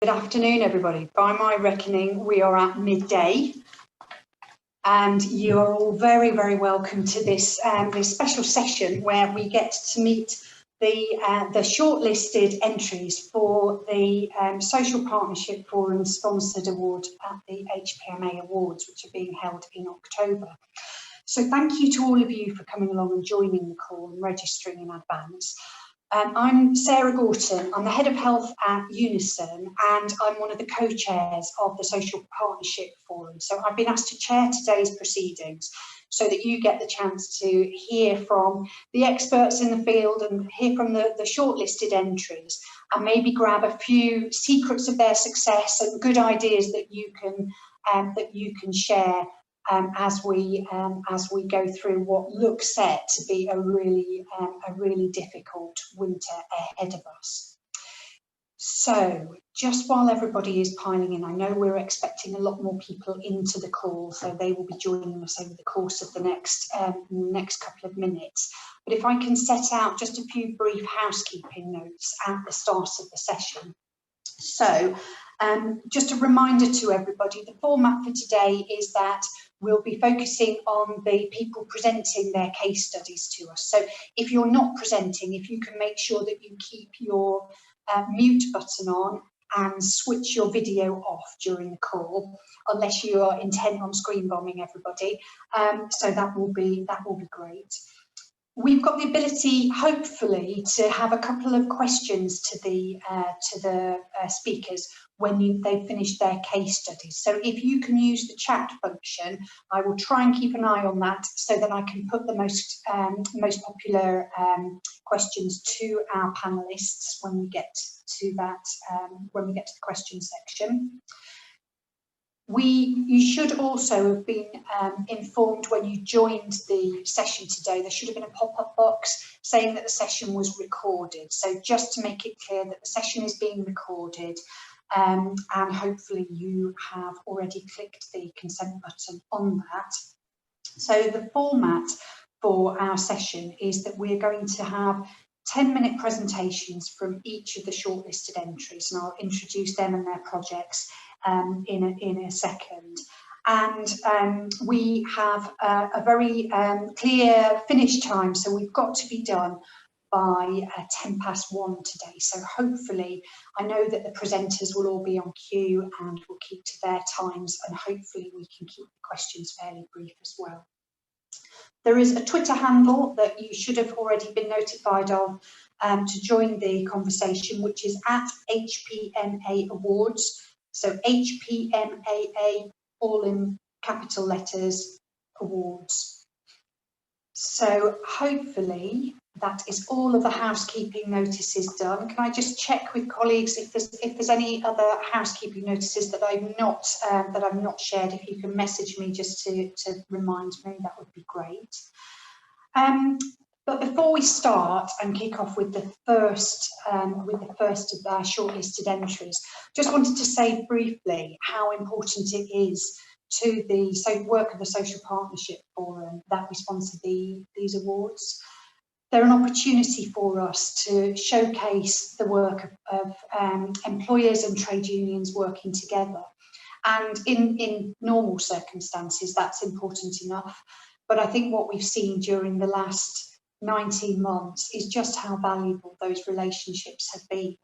Good afternoon, everybody. By my reckoning, we are at midday, and you are all very, very welcome to this special session where we get to meet the shortlisted entries for the Social Partnership Forum sponsored award at the HPMA Awards, which are being held in October. So thank you to all of you for coming along and joining the call and registering in advance. I'm Sarah Gorton. I'm the Head of Health at Unison, and I'm one of the co-chairs of the Social Partnership Forum. So I've been asked to chair today's proceedings so that you get the chance to hear from the experts in the field and hear from the shortlisted entries, and maybe grab a few secrets of their success and good ideas that you can share as we go through what looks set to be a really difficult winter ahead of us. So just while everybody is piling in, I know we're expecting a lot more people into the call, so they will be joining us over the course of the next couple of minutes. But if I can set out just a few brief housekeeping notes at the start of the session. So just a reminder to everybody, the format for today is that we'll be focusing on the people presenting their case studies to us. So if you're not presenting, if you can make sure that you keep your mute button on and switch your video off during the call, unless you are intent on screen bombing everybody. So that will be great. We've got the ability, hopefully, to have a couple of questions to the speakers when they've finished their case studies. So if you can use the chat function, I will try and keep an eye on that so that I can put the most popular questions to our panelists when we get to that, when we get to the question section. You should also have been informed when you joined the session today. There should have been a pop-up box saying that the session was recorded. So just to make it clear that the session is being recorded, and hopefully you have already clicked the consent button on that. So the format for our session is that we're going to have 10-minute presentations from each of the shortlisted entries, and I'll introduce them and their projects in a second. And we have a very clear finish time, so we've got to be done by 1:10 today. So hopefully, I know that the presenters will all be on cue and will keep to their times, and hopefully we can keep the questions fairly brief as well. There is a Twitter handle that you should have already been notified of to join the conversation, which is at HPMA Awards. So HPMAA, all in capital letters, awards. So hopefully that is all of the housekeeping notices done. Can I just check with colleagues if there's any other housekeeping notices that I've not shared? If you can message me just to remind me, that would be great. But before we start and kick off with the first of our shortlisted entries, just wanted to say briefly how important it is to the work of the Social Partnership Forum that we sponsor these awards. They're an opportunity for us to showcase the work of employers and trade unions working together. And in normal circumstances, that's important enough. But I think what we've seen during the last 19 months is just how valuable those relationships have been.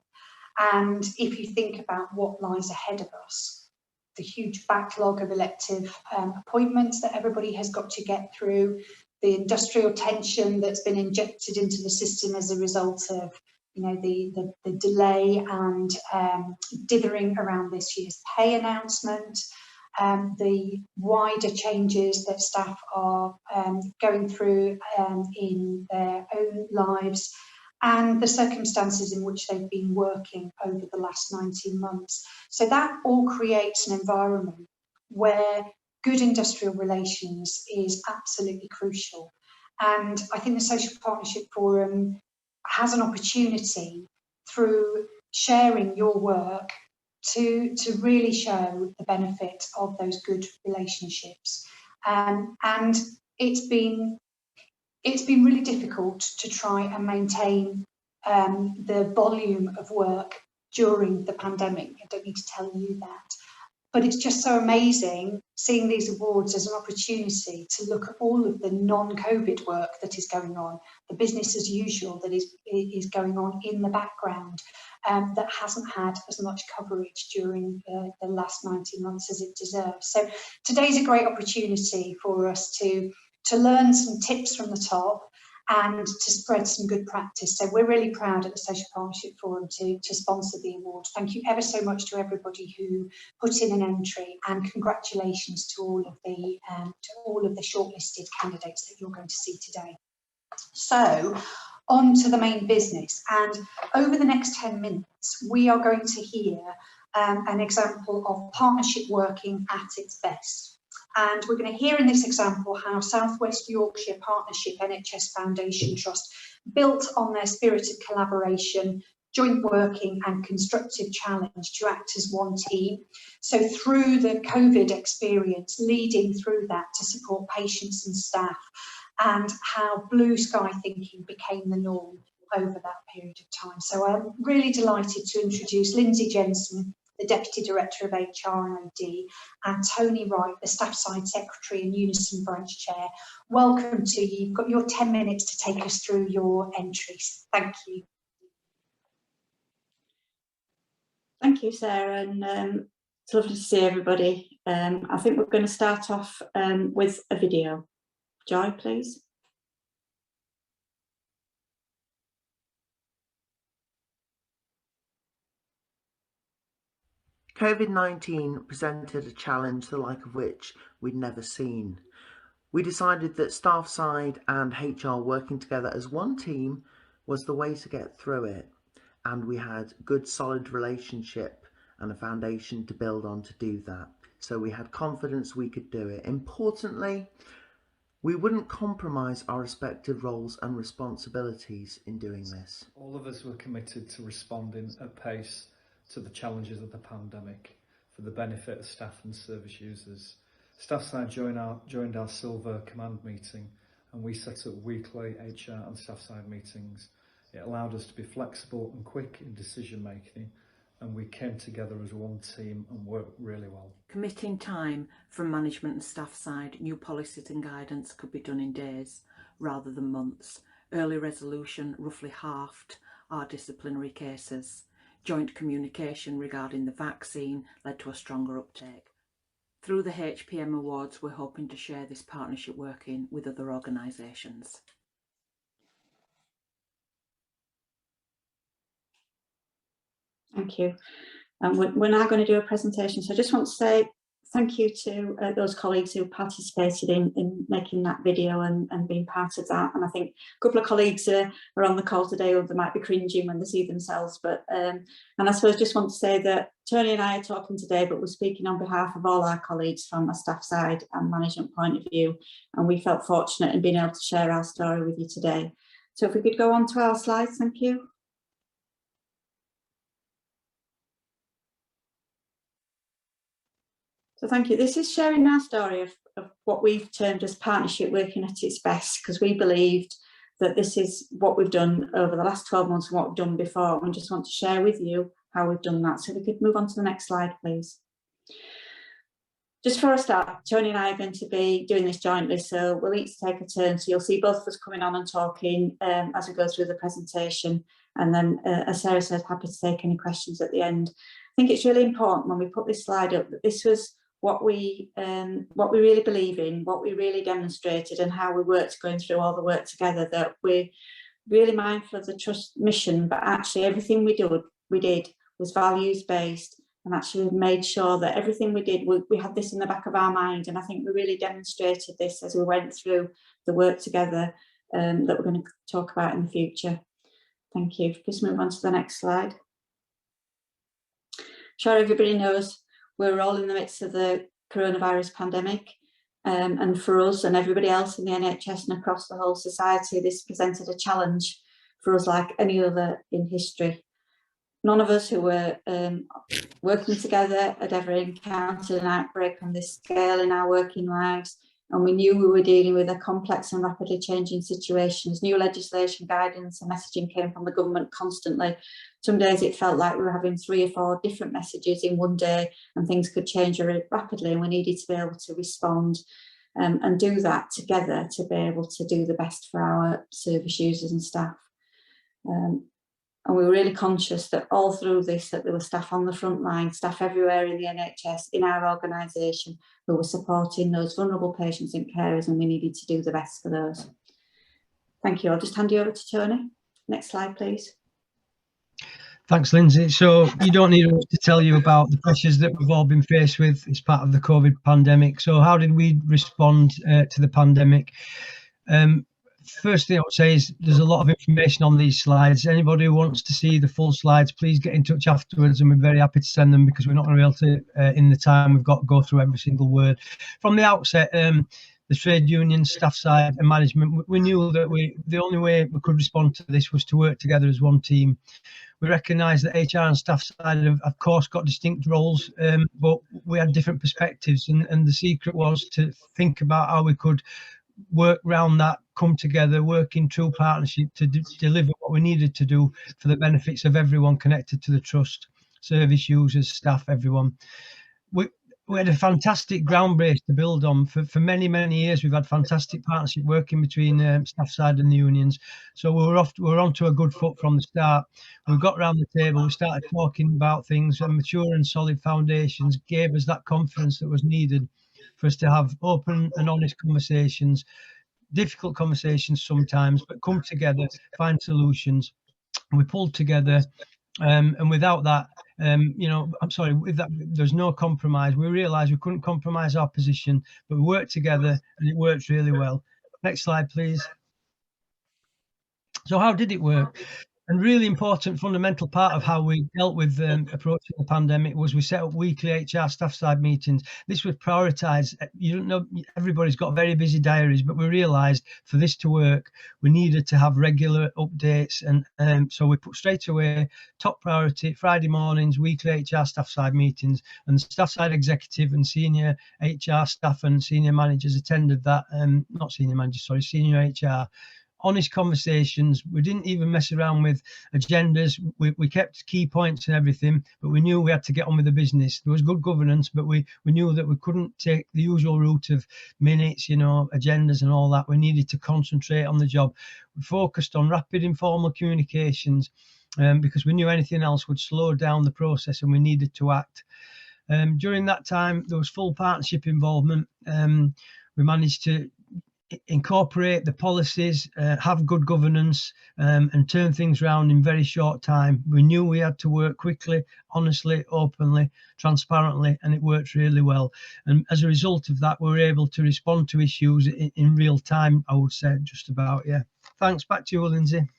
And if you think about what lies ahead of us, the huge backlog of elective appointments that everybody has got to get through, the industrial tension that's been injected into the system as a result of the delay and dithering around this year's pay announcement, the wider changes that staff are going through in their own lives, and the circumstances in which they've been working over the last 19 months. So that all creates an environment where good industrial relations is absolutely crucial. And I think the Social Partnership Forum has an opportunity through sharing your work to really show the benefit of those good relationships. And it's been really difficult to try and maintain the volume of work during the pandemic. I don't need to tell you that. But it's just so amazing seeing these awards as an opportunity to look at all of the non-COVID work that is going on, the business as usual that is going on in the background, that hasn't had as much coverage during the last 19 months as it deserves. So today's a great opportunity for us to learn some tips from the top and to spread some good practice. So we're really proud at the Social Partnership Forum to sponsor the award. Thank you ever so much to everybody who put in an entry, and congratulations to all of the shortlisted candidates that you're going to see today. So on to the main business, and over the next 10 minutes we are going to hear an example of partnership working at its best. And we're going to hear in this example how South West Yorkshire Partnership NHS Foundation Trust built on their spirit of collaboration, joint working and constructive challenge to act as one team. So through the COVID experience, leading through that to support patients and staff, and how blue sky thinking became the norm over that period of time. So I'm really delighted to introduce Lindsay Jensen, the Deputy Director of HR and OD, and Tony Wright, the Staff Side Secretary and Unison Branch Chair. Welcome to you. You've got your 10 minutes to take us through your entries. Thank you. Thank you, Sarah, and it's lovely to see everybody. I think we're going to start off with a video. Joy, please. COVID-19 presented a challenge the like of which we'd never seen. We decided that staff side and HR working together as one team was the way to get through it, and we had good solid relationship and a foundation to build on to do that. So we had confidence we could do it. Importantly, we wouldn't compromise our respective roles and responsibilities in doing this. All of us were committed to responding at pace to the challenges of the pandemic for the benefit of staff and service users. Staff side joined our Silver Command meeting, and we set up weekly HR and staff side meetings. It allowed us to be flexible and quick in decision making, and we came together as one team and worked really well. Committing time from management and staff side, new policies and guidance could be done in days rather than months. Early resolution roughly halved our disciplinary cases. Joint communication regarding the vaccine led to a stronger uptake. Through the HPM Awards, we're hoping to share this partnership working with other organisations. Thank you. And we're now going to do a presentation. So I just want to say thank you to those colleagues who participated in making that video and being part of that. And I think a couple of colleagues are on the call today, or they might be cringing when they see themselves. But and I suppose just want to say that Tony and I are talking today, but we're speaking on behalf of all our colleagues from a staff side and management point of view. And we felt fortunate in being able to share our story with you today. So if we could go on to our slides, thank you. So thank you. This is sharing our story of what we've termed as partnership working at its best, because we believed that this is what we've done over the last 12 months and what we've done before. And we just want to share with you how we've done that. So we could move on to the next slide, please. Just for a start, Tony and I are going to be doing this jointly, so we'll each take a turn. So you'll see both of us coming on and talking as we go through the presentation. And then, as Sarah said, happy to take any questions at the end. I think it's really important when we put this slide up that this was what we really believe in, what we really demonstrated, and how we worked going through all the work together, that we're really mindful of the trust mission, but actually everything we did was values based, and actually made sure that everything we did, we had this in the back of our mind. And I think we really demonstrated this as we went through the work together that we're going to talk about in the future. Thank you. Just move on to the next slide. Sure, everybody knows we're all in the midst of the coronavirus pandemic, and for us and everybody else in the NHS and across the whole society, this presented a challenge for us like any other in history. None of us who were working together had ever encountered an outbreak on this scale in our working lives. and we knew we were dealing with a complex and rapidly changing situations. New legislation, guidance and messaging came from the government constantly. Some days it felt like we were having 3 or 4 different messages in one day, and things could change very rapidly, and we needed to be able to respond and do that together to be able to do the best for our service users and staff. And we were really conscious that all through this, that there were staff on the front line, staff everywhere in the NHS, in our organisation, who were supporting those vulnerable patients and carers, and we needed to do the best for those. Thank you. I'll just hand you over to Tony. Next slide, please. Thanks, Lindsay. So you don't need us to tell you about the pressures that we've all been faced with as part of the COVID pandemic. So how did we respond to the pandemic? First thing I would say is there's a lot of information on these slides. Anybody who wants to see the full slides, please get in touch afterwards, and we're very happy to send them, because we're not going to be able to, in the time we've got, go through every single word. From the outset, the trade union, staff side and management, we knew that the only way we could respond to this was to work together as one team. We recognise that HR and staff side have, of course, got distinct roles, but we had different perspectives, and the secret was to think about how we could work around that, come together, work in true partnership to deliver what we needed to do for the benefits of everyone connected to the trust, service users, staff, everyone. We had a fantastic ground base to build on. For many, many years, we've had fantastic partnership working between staff side and the unions. So we were on to a good foot from the start. We got around the table, we started talking about things, and mature and solid foundations gave us that confidence that was needed for us to have open and honest conversations, difficult conversations sometimes, but come together, find solutions. We pulled together, and without that, with that, there's no compromise. We realised we couldn't compromise our position, but we worked together, and it worked really well. Next slide, please. So how did it work? And really important fundamental part of how we dealt with approaching the pandemic was we set up weekly HR staff side meetings. This was prioritised. You don't know, everybody's got very busy diaries, but we realised for this to work, we needed to have regular updates. And so we put straight away top priority, Friday mornings, weekly HR staff side meetings, and the staff side executive and senior HR staff and senior managers attended that. Not senior managers, sorry, senior HR. Honest conversations. We didn't even mess around with agendas. We kept key points and everything, but we knew we had to get on with the business. There was good governance, but we knew that we couldn't take the usual route of minutes, agendas and all that. We needed to concentrate on the job. We focused on rapid informal communications because we knew anything else would slow down the process, and we needed to act. During that time, there was full partnership involvement. We managed to incorporate the policies, have good governance, and turn things around in very short time. We knew we had to work quickly, honestly, openly, transparently, and it worked really well. And as a result of that, we were able to respond to issues in real time, I would say, just about. Yeah. Thanks. Back to you, Lindsay.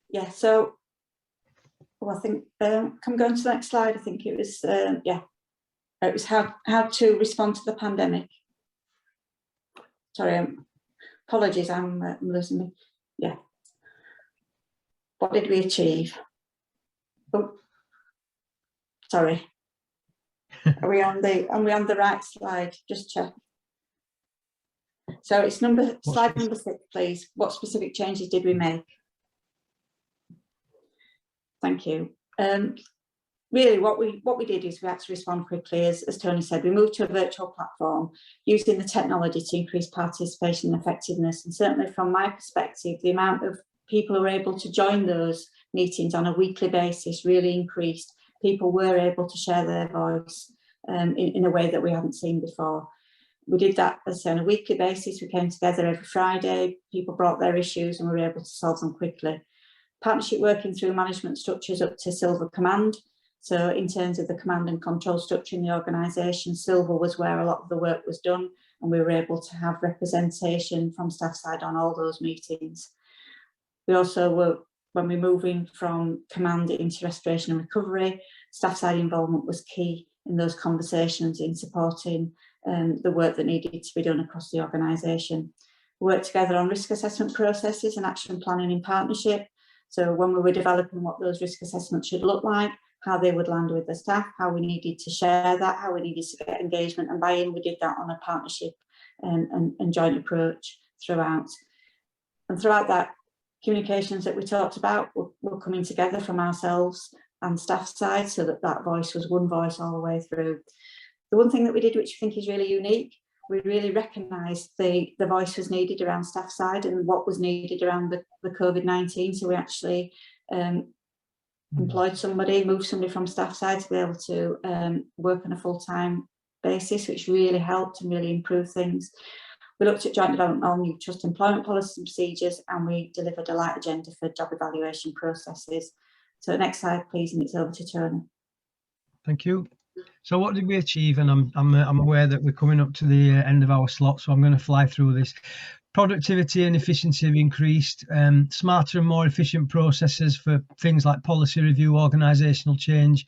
Yeah, so I think, can we go on to the next slide? I think it was, it was how to respond to the pandemic. Sorry, apologies, I'm losing me. Yeah. What did we achieve? Oh, sorry. Are we on the right slide? Just check. So it's slide number 6, please. What specific changes did we make? Thank you. Really, what we did is we had to respond quickly. As Tony said, we moved to a virtual platform using the technology to increase participation and effectiveness. And certainly from my perspective, the amount of people who were able to join those meetings on a weekly basis really increased. People were able to share their voice in a way that we hadn't seen before. We did that, as I say, on a weekly basis. We came together every Friday. People brought their issues and we were able to solve them quickly. Partnership working through management structures up to Silver Command. So in terms of the command and control structure in the organisation, Silver was where a lot of the work was done, and we were able to have representation from staff side on all those meetings. We also were, when we're moving from command into restoration and recovery, staff side involvement was key in those conversations in supporting the work that needed to be done across the organisation. We worked together on risk assessment processes and action planning in partnership. So when we were developing what those risk assessments should look like, how they would land with the staff, how we needed to share that, how we needed to get engagement and buy-in, we did that on a partnership and joint approach throughout. And throughout that, communications that we talked about were coming together from ourselves and staff side, so that voice was one voice all the way through. The one thing that we did, which I think is really unique, we really recognised the voice was needed around staff side and what was needed around the COVID-19. So we actually employed somebody, moved somebody from staff side to be able to work on a full-time basis, which really helped and really improved things. We looked at joint development on new trust employment policies and procedures, and we delivered a light agenda for job evaluation processes. So next slide, please, and it's over to Tony. Thank you. So what did we achieve? And I'm aware that we're coming up to the end of our slot, so I'm going to fly through this. Productivity and efficiency have increased, smarter and more efficient processes for things like policy review, organisational change,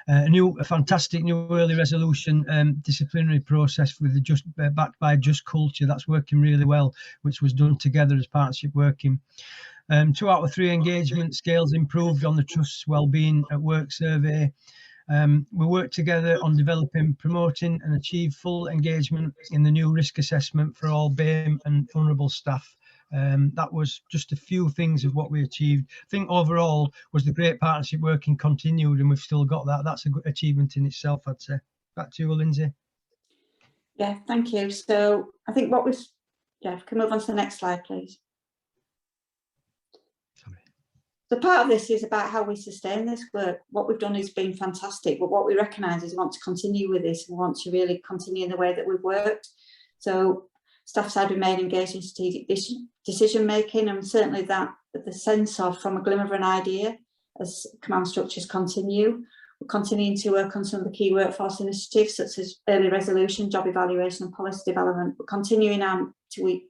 a fantastic new early resolution disciplinary process with backed by a just culture that's working really well, which was done together as partnership working. 2 out of 3 engagement scales improved on the Trust's wellbeing at work survey. We worked together on developing, promoting and achieve full engagement in the new risk assessment for all BAME and vulnerable staff. That was just a few things of what we achieved. I think overall was the great partnership working continued, and we've still got that. That's a good achievement in itself, I'd say. Back to you, Lindsay. Yeah, thank you. So I think what was, yeah, if we can move on to the next slide, please. So part of this is about how we sustain this work. What we've done has been fantastic, but what we recognise is we want to continue with this and want to really continue in the way that we've worked. So staff side remain engaged in strategic decision making, and certainly that the sense of from a glimmer of an idea as command structures continue. We're continuing to work on some of the key workforce initiatives such as early resolution, job evaluation and policy development. We're continuing on to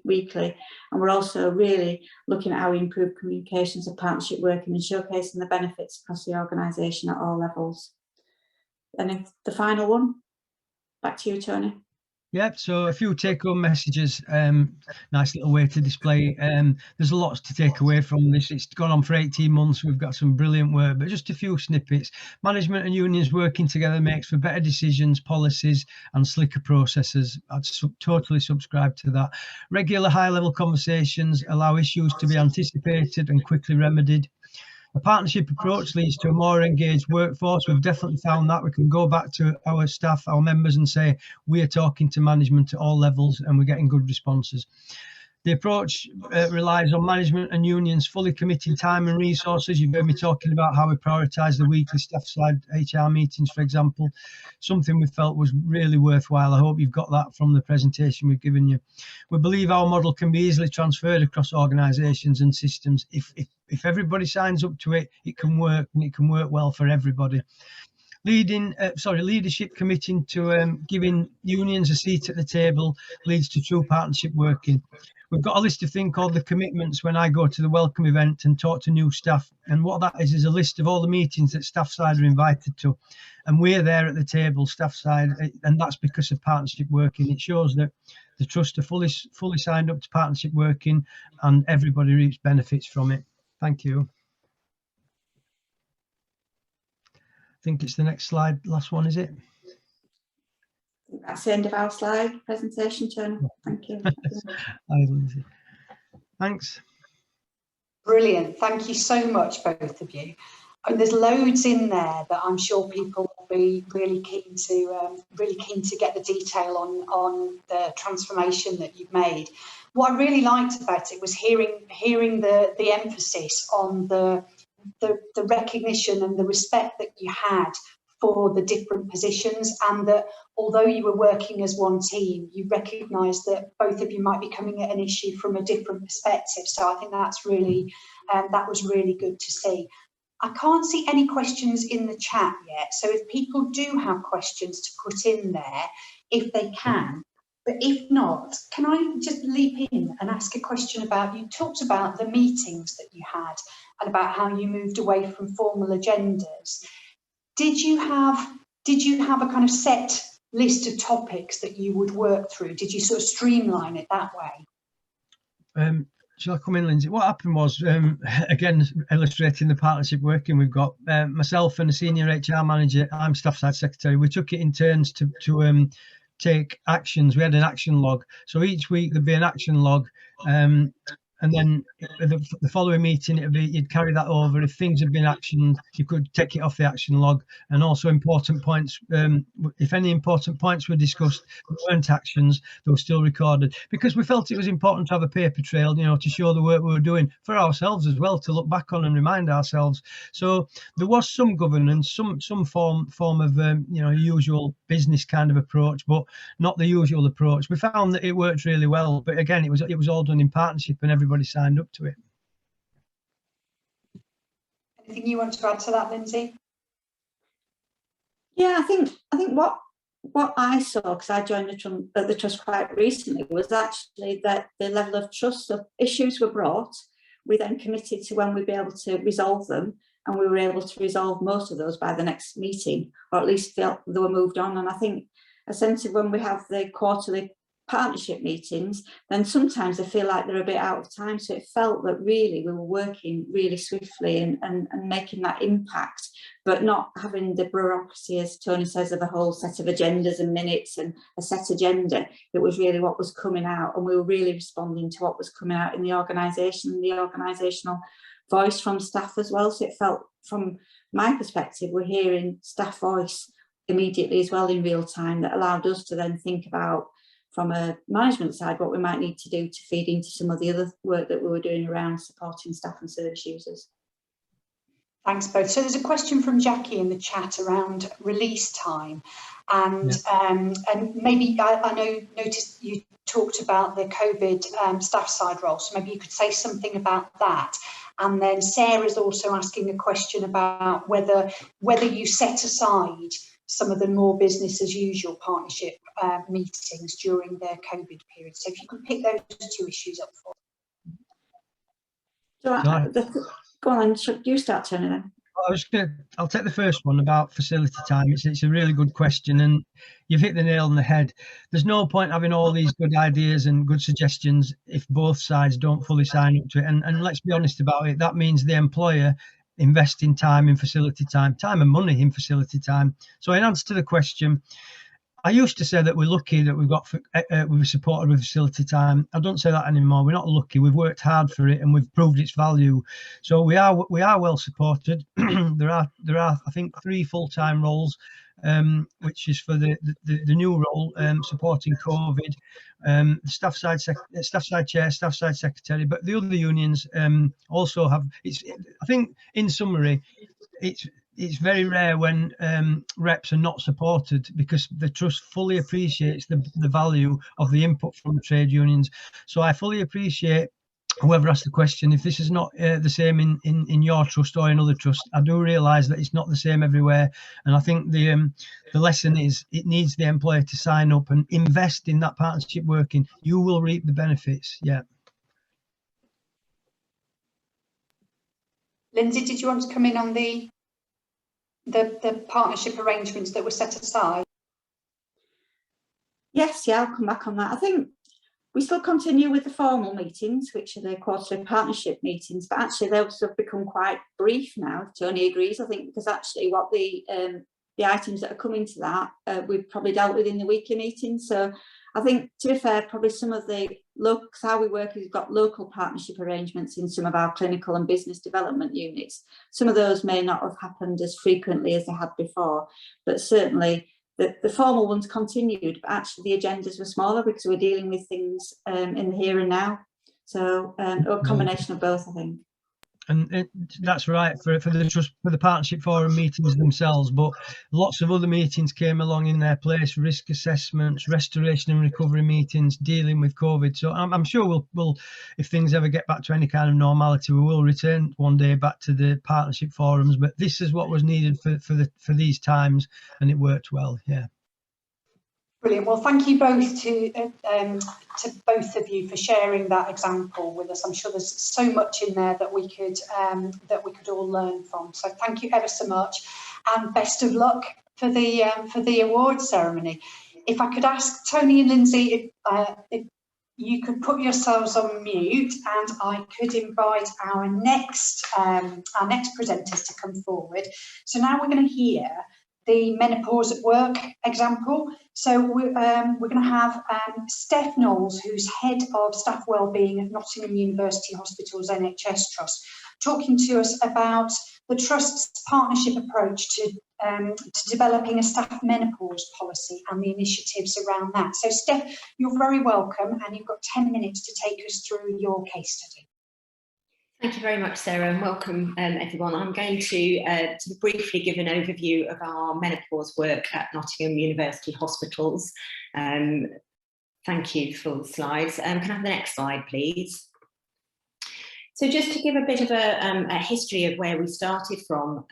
weekly, and we're also really looking at how we improve communications of partnership working and showcasing the benefits across the organisation at all levels. And if the final one, back to you, Tony. Yeah, so a few take-home messages, nice little way to display. There's a lot to take away from this. It's gone on for 18 months. We've got some brilliant work, but just a few snippets. Management and unions working together makes for better decisions, policies and slicker processes. I'd totally subscribe to that. Regular high-level conversations allow issues to be anticipated and quickly remedied. A partnership approach leads to a more engaged workforce. We've definitely found that. We can go back to our staff, our members, and say we are talking to management at all levels and we're getting good responses. The approach relies on management and unions fully committing time and resources. You've heard me talking about how we prioritise the weekly staff side HR meetings, for example, something we felt was really worthwhile. I hope you've got that from the presentation we've given you. We believe our model can be easily transferred across organisations and systems. If everybody signs up to it, it can work, and it can work well for everybody. Leadership committing to giving unions a seat at the table leads to true partnership working. We've got a list of things called the commitments when I go to the welcome event and talk to new staff. And what that is a list of all the meetings that staff side are invited to. And we're there at the table, staff side, and that's because of partnership working. It shows that the Trust are fully signed up to partnership working and everybody reaps benefits from it. Thank you. I think it's the next slide, last one, is it? That's the end of our slide presentation, Tony. Thank you. Thanks. Brilliant. Thank you so much, both of you. And there's loads in there that I'm sure people will be really keen to get the detail on the transformation that you've made. What I really liked about it was hearing the emphasis on the recognition and the respect that you had for the different positions, and that although you were working as one team, you recognised that both of you might be coming at an issue from a different perspective. So I think that's really, that was really good to see. I can't see any questions in the chat yet, so if people do have questions to put in there, if they can. But if not, can I just leap in and ask a question about, you talked about the meetings that you had and about how you moved away from formal agendas. Did you have a kind of set list of topics that you would work through? Did you sort of streamline it that way? Shall I come in, Lindsay? What happened was, again, illustrating the partnership working, we've got myself and a senior HR manager. I'm staff side secretary. We took it in turns to take actions. We had an action log. So each week there'd be an action log. And then the following meeting, you'd carry that over. If things had been actioned, you could take it off the action log. And also important points, if any important points were discussed that weren't actions, they were still recorded. Because we felt it was important to have a paper trail, you know, to show the work we were doing for ourselves as well, to look back on and remind ourselves. So there was some governance, some form of, you know, usual business kind of approach, but not the usual approach. We found that it worked really well. But again, it was all done in partnership and everybody signed up to it. Anything you want to add to that, Lindsay? Yeah, I think what I saw, because I joined the trust quite recently, was actually that the level of trust of issues were brought. We then committed to when we'd be able to resolve them, and we were able to resolve most of those by the next meeting, or at least they were moved on. And I think a sense of when we have the quarterly partnership meetings, then sometimes I feel like they're a bit out of time. So it felt that really we were working really swiftly and making that impact, but not having the bureaucracy, as Tony says, of a whole set of agendas and minutes and a set agenda. It was really what was coming out, and we were really responding to what was coming out in the organisation and the organisational voice from staff as well. So it felt, from my perspective, we're hearing staff voice immediately as well in real time, that allowed us to then think about, from a management side, what we might need to do to feed into some of the other work that we were doing around supporting staff and service users. Thanks both. So there's a question from Jackie in the chat around release time, and maybe I noticed you talked about the COVID staff side role, so maybe you could say something about that. And then Sarah's also asking a question about whether you set aside some of the more business as usual partnership meetings during the COVID period. So if you could pick those two issues up for us. So go on, should you start, Tony, then? I'll take the first one about facility time. It's a really good question, and you've hit the nail on the head. There's no point having all these good ideas and good suggestions if both sides don't fully sign up to it. And let's be honest about it, that means the employer investing time in facility time and money in facility time. So in answer to the question, I used to say that we're lucky that we were supported with facility time. I don't say that anymore. We're not lucky. We've worked hard for it and we've proved its value. So we are well supported. there are I think 3 full-time roles, which is for the new role, supporting COVID, staff side chair, staff side secretary. But the other unions also have. I think in summary, it's very rare when reps are not supported, because the trust fully appreciates the value of the input from the trade unions. So I fully appreciate whoever asked the question. If this is not the same in your trust or in other trusts, I do realise that it's not the same everywhere. And I think the lesson is, it needs the employer to sign up and invest in that partnership working. You will reap the benefits. Yeah. Lindsay, did you want to come in on the partnership arrangements that were set aside? Yes, yeah, I'll come back on that. I think we still continue with the formal meetings, which are the quarterly partnership meetings, but actually those have become quite brief now, if Tony agrees, I think, because actually what the items that are coming to that, we've probably dealt with in the weekly meetings. So I think, to be fair, probably some of the how we work, we've got local partnership arrangements in some of our clinical and business development units. Some of those may not have happened as frequently as they had before, but certainly the formal ones continued, but actually the agendas were smaller because we're dealing with things in the here and now. So a combination of both, I think. And that's right for the partnership forum meetings themselves, but lots of other meetings came along in their place: risk assessments, restoration and recovery meetings, dealing with COVID. So I'm sure we'll if things ever get back to any kind of normality, we will return one day back to the partnership forums. But this is what was needed for these times, and it worked well. Yeah. Brilliant. Well, thank you both to both of you for sharing that example with us. I'm sure there's so much in there that we could all learn from. So thank you ever so much, and best of luck for the awards ceremony. If I could ask Tony and Lindsay, if you could put yourselves on mute, and I could invite our next presenters to come forward. So now we're going to hear the menopause at work example. So we're going to have Steph Knowles, who's Head of Staff Wellbeing at Nottingham University Hospitals NHS Trust, talking to us about the Trust's partnership approach to developing a staff menopause policy and the initiatives around that. So Steph, you're very welcome, and you've got 10 minutes to take us through your case study. Thank you very much, Sarah, and welcome everyone. I'm going to briefly give an overview of our menopause work at Nottingham University Hospitals. Thank you for the slides. Can I have the next slide, please? So just to give a bit of a history of where we started from,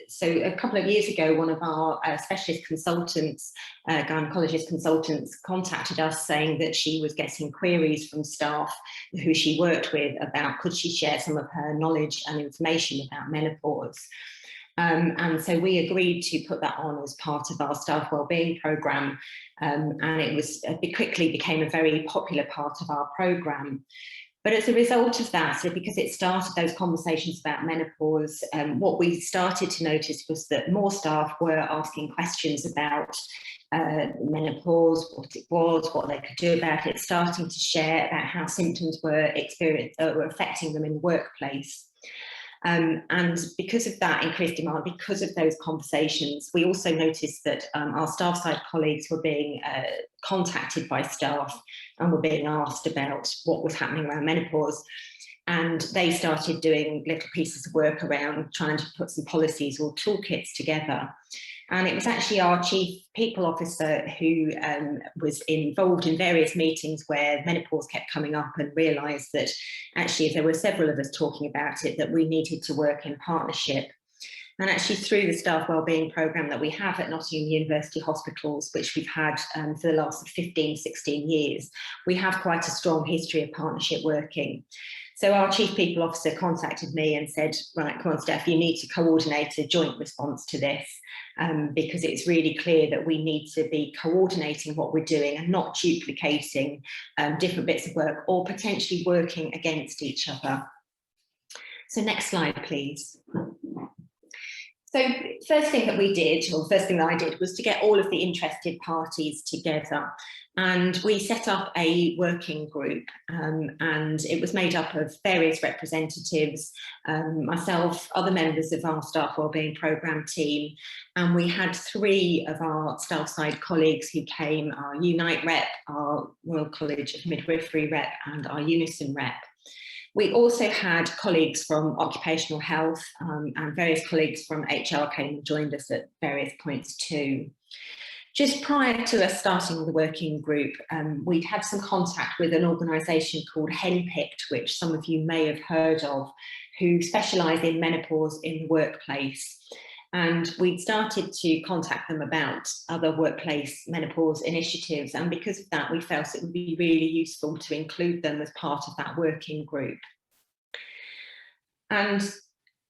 so a couple of years ago, one of our specialist consultants, gynaecologist consultants, contacted us saying that she was getting queries from staff who she worked with about could she share some of her knowledge and information about menopause. And so we agreed to put that on as part of our staff wellbeing programme, and it quickly became a very popular part of our programme. But as a result of that, so because it started those conversations about menopause, what we started to notice was that more staff were asking questions about menopause, what it was, what they could do about it, starting to share about how symptoms were affecting them in the workplace. And because of that increased demand, because of those conversations, we also noticed that our staff side colleagues were being contacted by staff and were being asked about what was happening around menopause. And they started doing little pieces of work around trying to put some policies or toolkits together. And it was actually our Chief People Officer who was involved in various meetings where menopause kept coming up, and realised that actually, if there were several of us talking about it, that we needed to work in partnership. And actually, through the staff wellbeing programme that we have at Nottingham University Hospitals, which we've had for the last 15, 16 years, we have quite a strong history of partnership working. So our Chief People Officer contacted me and said, right, come on, Steph, you need to coordinate a joint response to this, because it's really clear that we need to be coordinating what we're doing and not duplicating different bits of work or potentially working against each other. So next slide, please. So first thing that we did, or first thing that I did, was to get all of the interested parties together. And we set up a working group, and it was made up of various representatives, myself, other members of our staff wellbeing programme team, and we had 3 of our staff side colleagues who came, our Unite rep, our Royal College of Midwifery rep, and our Unison rep. We also had colleagues from occupational health, and various colleagues from HR came and joined us at various points too. Just prior to us starting the working group, we'd had some contact with an organisation called Henpicked, which some of you may have heard of, who specialise in menopause in the workplace. And we'd started to contact them about other workplace menopause initiatives. And because of that, we felt it would be really useful to include them as part of that working group. And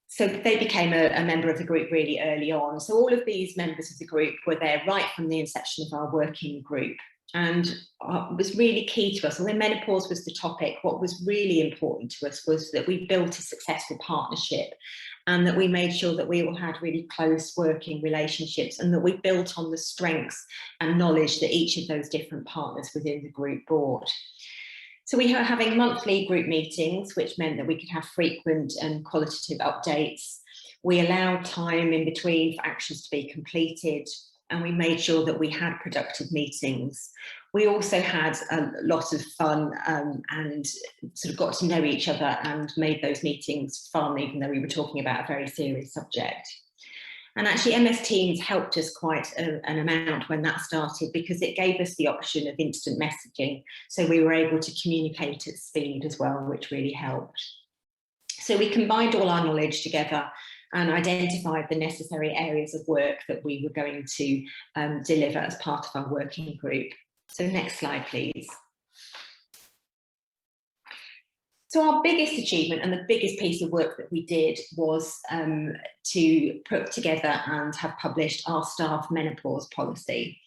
so they became a member of the group really early on. So all of these members of the group were there right from the inception of our working group. And what was really key to us, although menopause was the topic, what was really important to us was that we built a successful partnership, and that we made sure that we all had really close working relationships, and that we built on the strengths and knowledge that each of those different partners within the group brought. So we were having monthly group meetings, which meant that we could have frequent and qualitative updates. We allowed time in between for actions to be completed, and we made sure that we had productive meetings. We also had a lot of fun and sort of got to know each other and made those meetings fun, even though we were talking about a very serious subject. And actually MS Teams helped us quite an amount when that started, because it gave us the option of instant messaging. So we were able to communicate at speed as well, which really helped. So we combined all our knowledge together and identified the necessary areas of work that we were going to deliver as part of our working group. So next slide, please. So our biggest achievement and the biggest piece of work that we did was to put together and have published our staff menopause policy.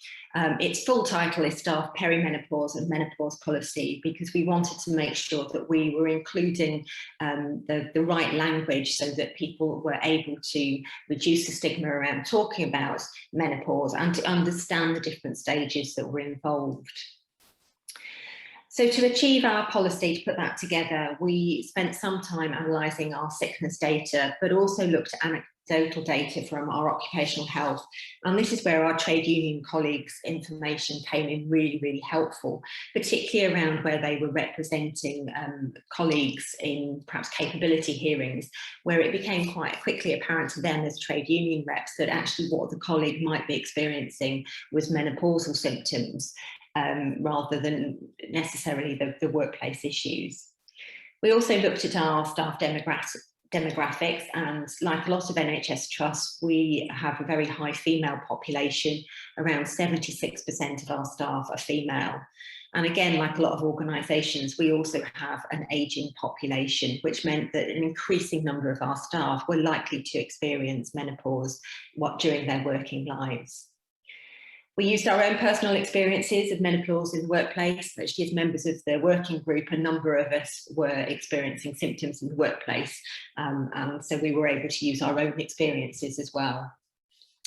Its full title is Staff Perimenopause and Menopause Policy, because we wanted to make sure that we were including the right language so that people were able to reduce the stigma around talking about menopause and to understand the different stages that were involved. So to achieve our policy, to put that together, we spent some time analysing our sickness data, but also looked at anecdotal data from our occupational health. And this is where our trade union colleagues' information came in really, really helpful, particularly around where they were representing colleagues in perhaps capability hearings, where it became quite quickly apparent to them as trade union reps that actually what the colleague might be experiencing was menopausal symptoms, rather than necessarily the workplace issues. We also looked at our staff demographics, and like a lot of NHS trusts, we have a very high female population. Around 76% of our staff are female. And again, like a lot of organisations, we also have an ageing population, which meant that an increasing number of our staff were likely to experience menopause during their working lives. We used our own personal experiences of menopause in the workplace, which gives members of the working group, a number of us were experiencing symptoms in the workplace, and so we were able to use our own experiences as well.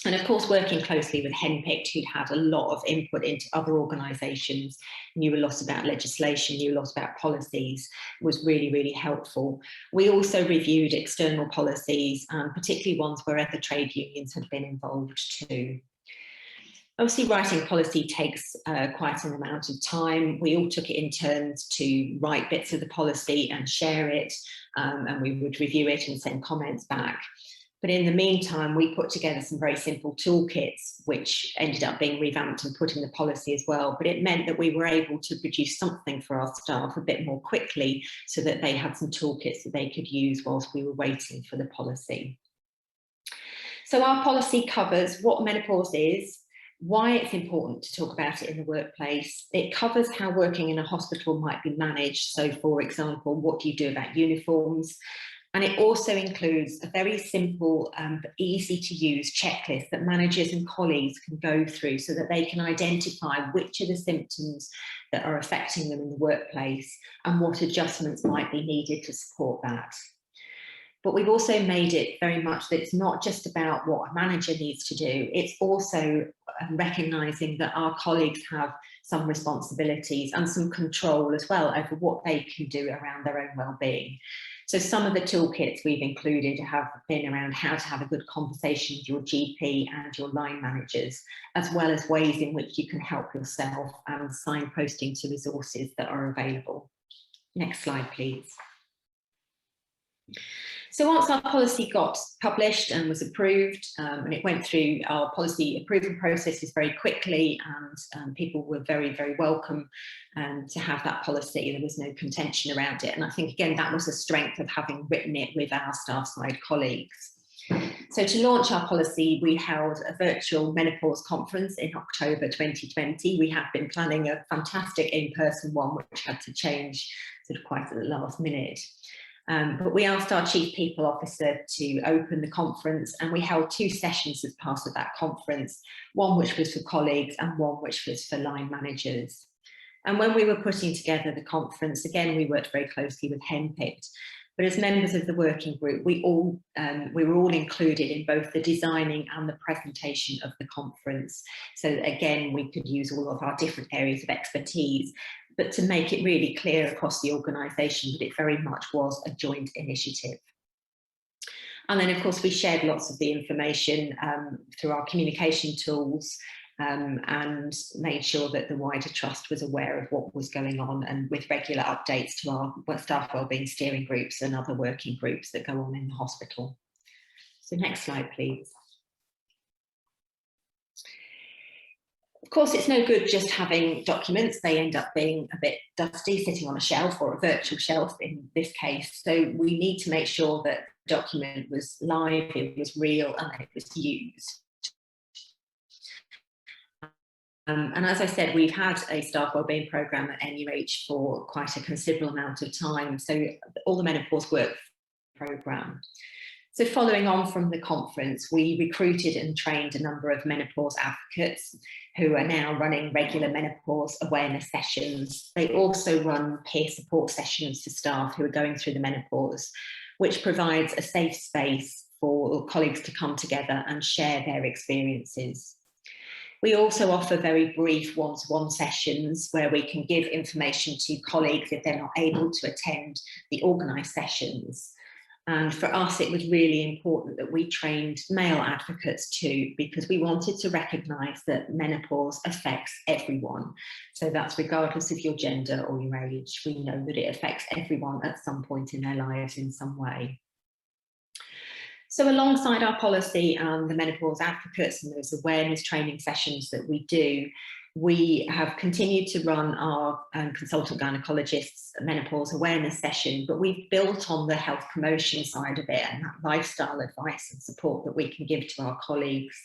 And of course, working closely with HPMAAwards, who'd had a lot of input into other organisations, knew a lot about legislation, knew a lot about policies, was really, really helpful. We also reviewed external policies, particularly ones where other trade unions had been involved too. Obviously, writing policy takes quite an amount of time. We all took it in turns to write bits of the policy and share it, and we would review it and send comments back. But in the meantime, we put together some very simple toolkits, which ended up being revamped and put in the policy as well. But it meant that we were able to produce something for our staff a bit more quickly so that they had some toolkits that they could use whilst we were waiting for the policy. So our policy covers what menopause is, why it's important to talk about it in the workplace. It covers how working in a hospital might be managed. So, for example, what do you do about uniforms? And it also includes a very simple but easy to use checklist that managers and colleagues can go through so that they can identify which are the symptoms that are affecting them in the workplace and what adjustments might be needed to support that. But we've also made it very much that it's not just about what a manager needs to do, it's also recognising that our colleagues have some responsibilities and some control as well over what they can do around their own well-being. So some of the toolkits we've included have been around how to have a good conversation with your GP and your line managers, as well as ways in which you can help yourself and signposting to resources that are available. Next slide, please. So once our policy got published and was approved, and it went through our policy approval processes very quickly, and people were very, very welcome to have that policy. There was no contention around it. And I think, again, that was a strength of having written it with our staff side colleagues. So to launch our policy, we held a virtual menopause conference in October 2020. We had been planning a fantastic in-person one, which had to change sort of quite at the last minute. But we asked our Chief People Officer to open the conference, and we held 2 sessions as part of that conference, one which was for colleagues and one which was for line managers. And when we were putting together the conference, again, we worked very closely with HPMAAwards, but as members of the working group, we were all included in both the designing and the presentation of the conference. So again, we could use all of our different areas of expertise, but to make it really clear across the organisation that it very much was a joint initiative. And then, of course, we shared lots of the information through our communication tools and made sure that the wider trust was aware of what was going on, and with regular updates to our staff wellbeing steering groups and other working groups that go on in the hospital. So next slide, please. Of course, it's no good just having documents. They end up being a bit dusty, sitting on a shelf, or a virtual shelf in this case. So we need to make sure that the document was live, it was real, and that it was used. And as I said, we've had a staff wellbeing programme at NUH for quite a considerable amount of time. So all the menopause work programme. So following on from the conference, we recruited and trained a number of menopause advocates who are now running regular menopause awareness sessions. They also run peer support sessions for staff who are going through the menopause, which provides a safe space for colleagues to come together and share their experiences. We also offer very brief one-to-one sessions where we can give information to colleagues if they're not able to attend the organised sessions. And for us, it was really important that we trained male advocates too, because we wanted to recognise that menopause affects everyone. So that's regardless of your gender or your age. We know that it affects everyone at some point in their lives in some way. So alongside our policy and the menopause advocates and those awareness training sessions that we do, we have continued to run our consultant gynecologists menopause awareness session, but we've built on the health promotion side of it and that lifestyle advice and support that we can give to our colleagues.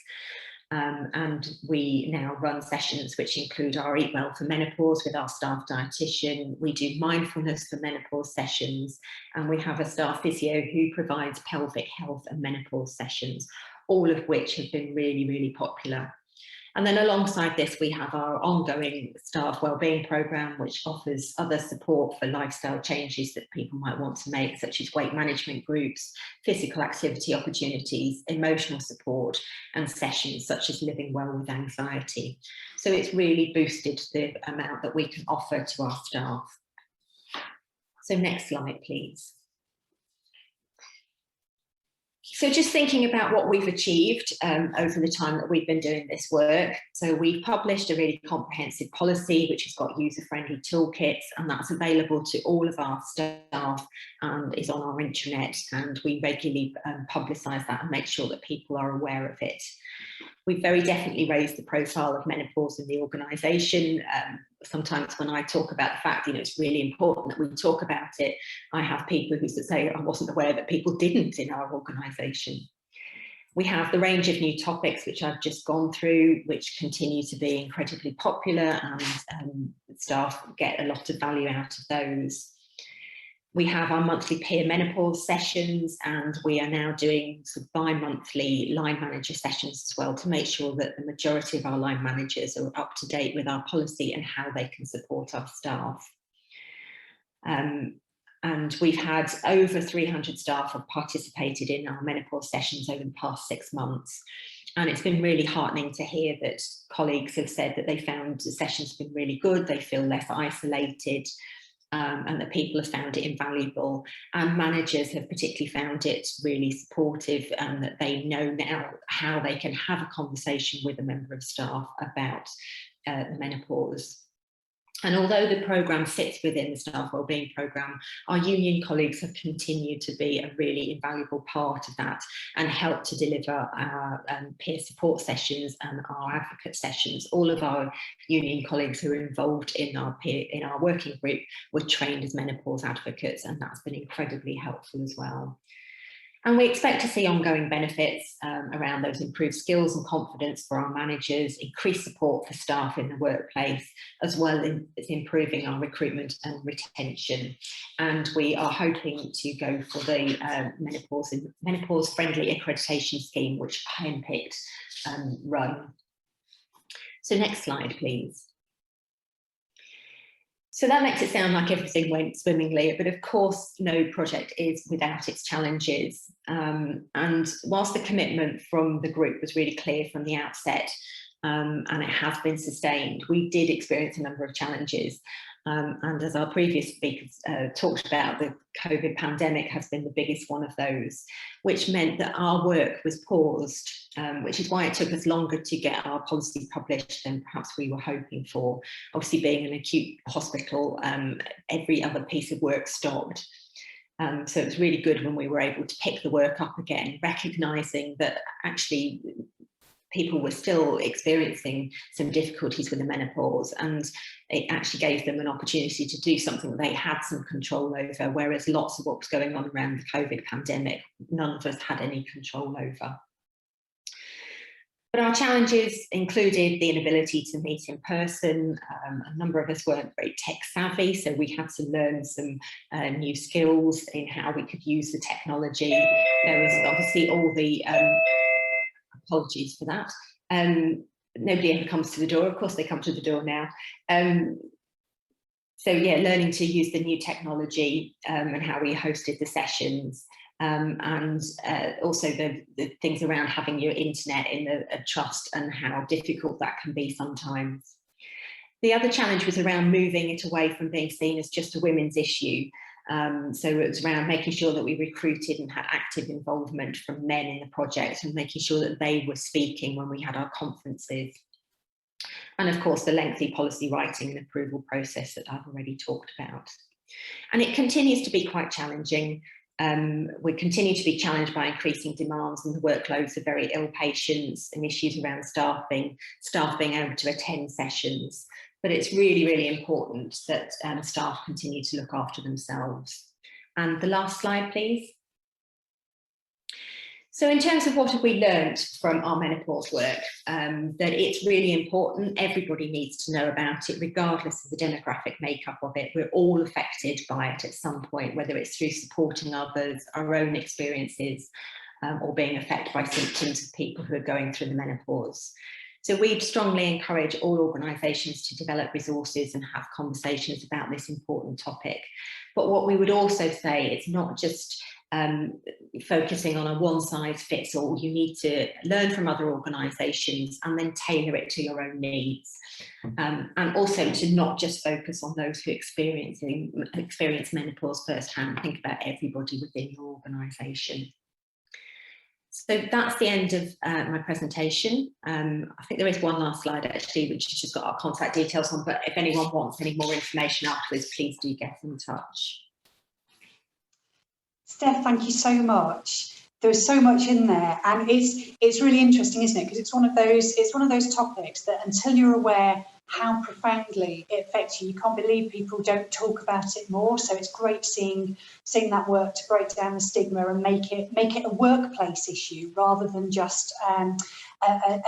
And we now run sessions which include our Eat Well for Menopause with our staff dietitian. We do mindfulness for menopause sessions, and we have a staff physio who provides pelvic health and menopause sessions, all of which have been really, really popular. And then alongside this, we have our ongoing staff wellbeing programme, which offers other support for lifestyle changes that people might want to make, such as weight management groups, physical activity opportunities, emotional support, and sessions such as living well with anxiety. So it's really boosted the amount that we can offer to our staff. So next slide, please. So just thinking about what we've achieved over the time that we've been doing this work. So we've published a really comprehensive policy, which has got user-friendly toolkits, and that's available to all of our staff and is on our intranet. And we regularly publicise that and make sure that people are aware of it. We've very definitely raised the profile of menopause in the organisation. Sometimes when I talk about the fact, it's really important that we talk about it, I have people who say, I wasn't aware that people didn't in our organisation. We have the range of new topics which I've just gone through, which continue to be incredibly popular, and staff get a lot of value out of those. We have our monthly peer menopause sessions, and we are now doing sort of bi-monthly line manager sessions as well to make sure that the majority of our line managers are up to date with our policy and how they can support our staff. And we've had over 300 staff have participated in our menopause sessions over the past 6 months. And it's been really heartening to hear that colleagues have said that they found the sessions have been really good, they feel less isolated, and that people have found it invaluable, and managers have particularly found it really supportive, and that they know now how they can have a conversation with a member of staff about the menopause. And although the programme sits within the staff wellbeing programme, our union colleagues have continued to be a really invaluable part of that and help to deliver our peer support sessions and our advocate sessions. All of our union colleagues who are involved in our working group were trained as menopause advocates, and that's been incredibly helpful as well. And we expect to see ongoing benefits around those improved skills and confidence for our managers, increased support for staff in the workplace, as well as improving our recruitment and retention. And we are hoping to go for the menopause friendly accreditation scheme, which Handpicked run. So next slide, please. So that makes it sound like everything went swimmingly, but of course, no project is without its challenges. And whilst the commitment from the group was really clear from the outset, and it has been sustained, we did experience a number of challenges. And as our previous speakers talked about, the COVID pandemic has been the biggest one of those, which meant that our work was paused, which is why it took us longer to get our policy published than perhaps we were hoping for. Obviously, being an acute hospital, every other piece of work stopped. So it was really good when we were able to pick the work up again, recognising that actually people were still experiencing some difficulties with the menopause, and it actually gave them an opportunity to do something that they had some control over, whereas lots of what was going on around the COVID pandemic, none of us had any control over. But our challenges included the inability to meet in person. A number of us weren't very tech savvy, so we had to learn some new skills in how we could use the technology. There was obviously all the, apologies for that. Nobody ever comes to the door. Of course, they come to the door now. So yeah, learning to use the new technology and how we hosted the sessions. And also the things around having your internet in a trust and how difficult that can be sometimes. The other challenge was around moving it away from being seen as just a women's issue. So it was around making sure that we recruited and had active involvement from men in the project and making sure that they were speaking when we had our conferences. And of course, the lengthy policy writing and approval process that I've already talked about. And it continues to be quite challenging. We continue to be challenged by increasing demands and the workloads of very ill patients and issues around staff being able to attend sessions. But it's really, really important that staff continue to look after themselves. And the last slide, please. So in terms of what have we learned from our menopause work, that it's really important, everybody needs to know about it, regardless of the demographic makeup of it. We're all affected by it at some point, whether it's through supporting others, our own experiences, or being affected by symptoms of people who are going through the menopause. So we'd strongly encourage all organisations to develop resources and have conversations about this important topic. But what we would also say, it's not just focusing on a one-size-fits-all. You need to learn from other organisations and then tailor it to your own needs. And also to not just focus on those who experience menopause firsthand, think about everybody within your organisation. So that's the end of my presentation. I think there is one last slide actually, which has just got our contact details on, but if anyone wants any more information afterwards, please do get in touch. Steph, thank you so much. There's so much in there, and it's really interesting, isn't it? Because it's one of those topics that until you're aware how profoundly it affects you, you can't believe people don't talk about it more. So it's great seeing that work to break down the stigma and make it a workplace issue rather than just an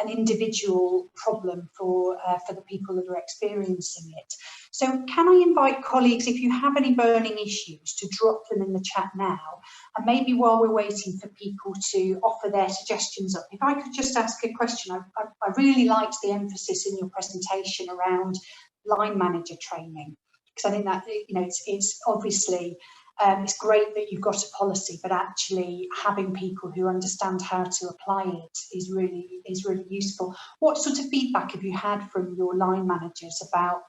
individual problem for the people that are experiencing it. So can I invite colleagues, if you have any burning issues, to drop them in the chat now, and maybe while we're waiting for people to offer their suggestions up, if I could just ask a question. I really liked the emphasis in your presentation around line manager training, because I think that, you know, it's obviously it's great that you've got a policy, but actually having people who understand how to apply it is really useful. What sort of feedback have you had from your line managers about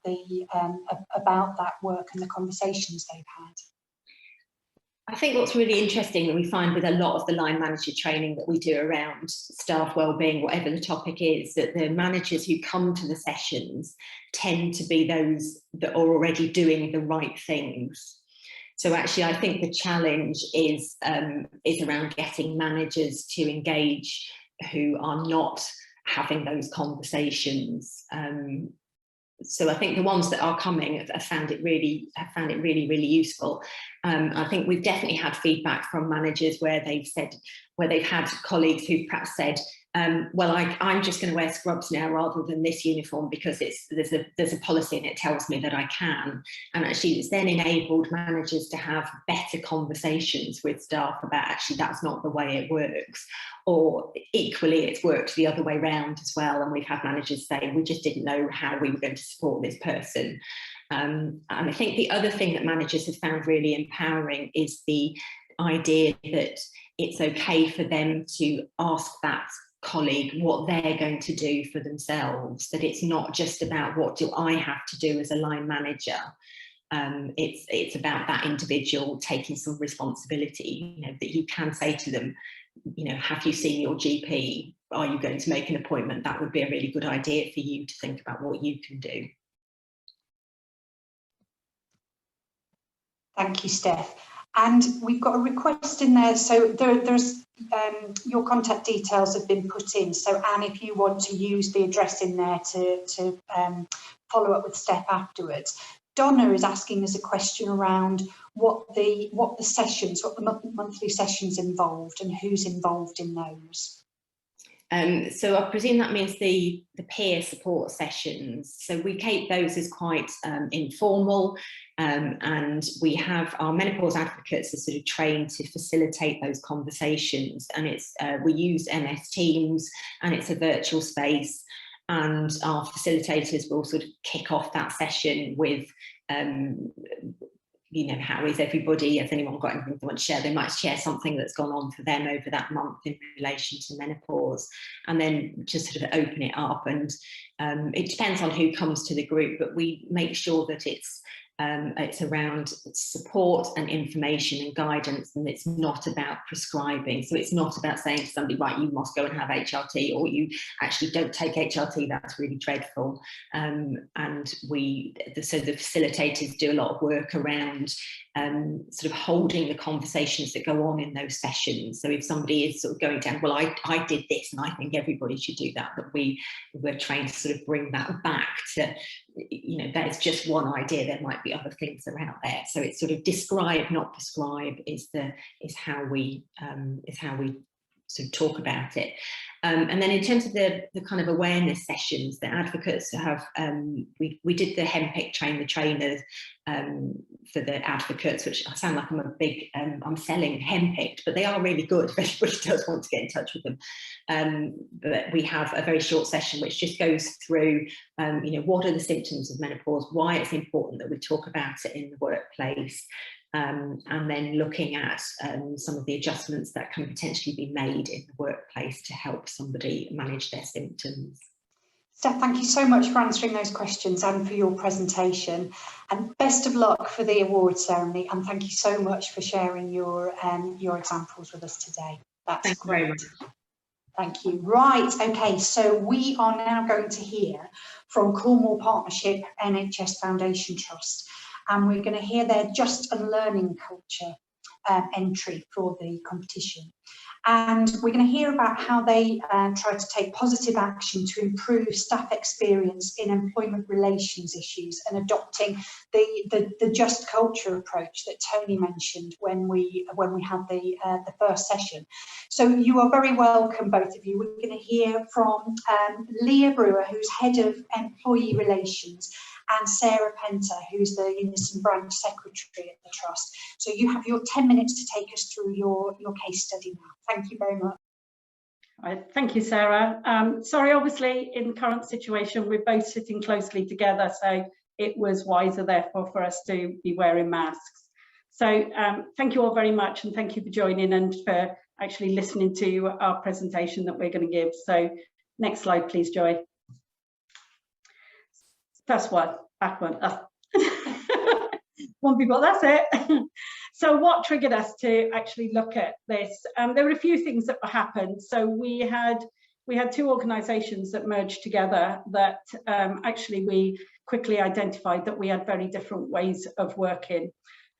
about that work and the conversations they've had? I think what's really interesting that we find with a lot of the line manager training that we do around staff wellbeing, whatever the topic is, that the managers who come to the sessions tend to be those that are already doing the right things. So actually, I think the challenge is around getting managers to engage who are not having those conversations. So I think the ones that are coming have found it really useful. I think we've definitely had feedback from managers where they've had colleagues who've perhaps said, well, I'm just going to wear scrubs now rather than this uniform because there's a policy and it tells me that I can. And actually it's then enabled managers to have better conversations with staff about actually that's not the way it works. Or equally, it's worked the other way around as well. And we've had managers say, we just didn't know how we were going to support this person. And I think the other thing that managers have found really empowering is the idea that it's okay for them to ask that colleague what they're going to do for themselves, that it's not just about what do I have to do as a line manager. It's about that individual taking some responsibility, you know, that you can say to them, you know, have you seen your GP? Are you going to make an appointment? That would be a really good idea for you to think about what you can do. Thank you, Steph. And we've got a request in there. So there's your contact details have been put in. So Anne, if you want to use the address in there to follow up with Steph afterwards. Donna is asking us a question around what the monthly sessions involved and who's involved in those. So I presume that means the peer support sessions. So we keep those as quite informal, and we have our menopause advocates are sort of trained to facilitate those conversations, and it's we use MS Teams, and it's a virtual space, and our facilitators will sort of kick off that session with you know, how is everybody? Has anyone got anything they want to share? They might share something that's gone on for them over that month in relation to menopause, and then just sort of open it up. And it depends on who comes to the group, but we make sure that it's around support and information and guidance, and it's not about prescribing. So it's not about saying to somebody, right, you must go and have HRT, or you actually don't take HRT, that's really dreadful. And so the facilitators do a lot of work around sort of holding the conversations that go on in those sessions. So if somebody is sort of going down, well, I did this and I think everybody should do that, but we're trained to sort of bring that back to, you know, that is just one idea, there might be other things that are out there. So it's sort of describe, not prescribe, is how we sort of talk about it. And then in terms of the kind of awareness sessions, the advocates have, we did the HPMAAwards train the trainers for the advocates, which I sound like I'm a big, I'm selling HPMAAwards, but they are really good if anybody does want to get in touch with them. But we have a very short session which just goes through, you know, what are the symptoms of menopause, why it's important that we talk about it in the workplace, and then looking at some of the adjustments that can potentially be made in the workplace to help somebody manage their symptoms. Steph, thank you so much for answering those questions and for your presentation, and best of luck for the awards ceremony, and thank you so much for sharing your examples with us today. That's great. Very much. Thank you. Right, okay, so we are now going to hear from Cornwall Partnership NHS Foundation Trust, and we're going to hear their Just and Learning Culture entry for the competition. And we're going to hear about how they try to take positive action to improve staff experience in employment relations issues, and adopting the just culture approach that Tony mentioned when we had the first session. So you are very welcome, both of you. We're going to hear from Leah Brewer, who's Head of Employee Relations, and Sarah Penter, who's the Unison Branch Secretary at the Trust. So you have your 10 minutes to take us through your case study now. Thank you very much. Right, thank you, Sarah. Sorry, obviously, in the current situation, we're both sitting closely together, so it was wiser, therefore, for us to be wearing masks. So thank you all very much, and thank you for joining and for actually listening to our presentation that we're going to give. So next slide, please, Joy. First one, back one. One people, that's it. So what triggered us to actually look at this? There were a few things that happened. So we had two organisations that merged together that actually we quickly identified that we had very different ways of working.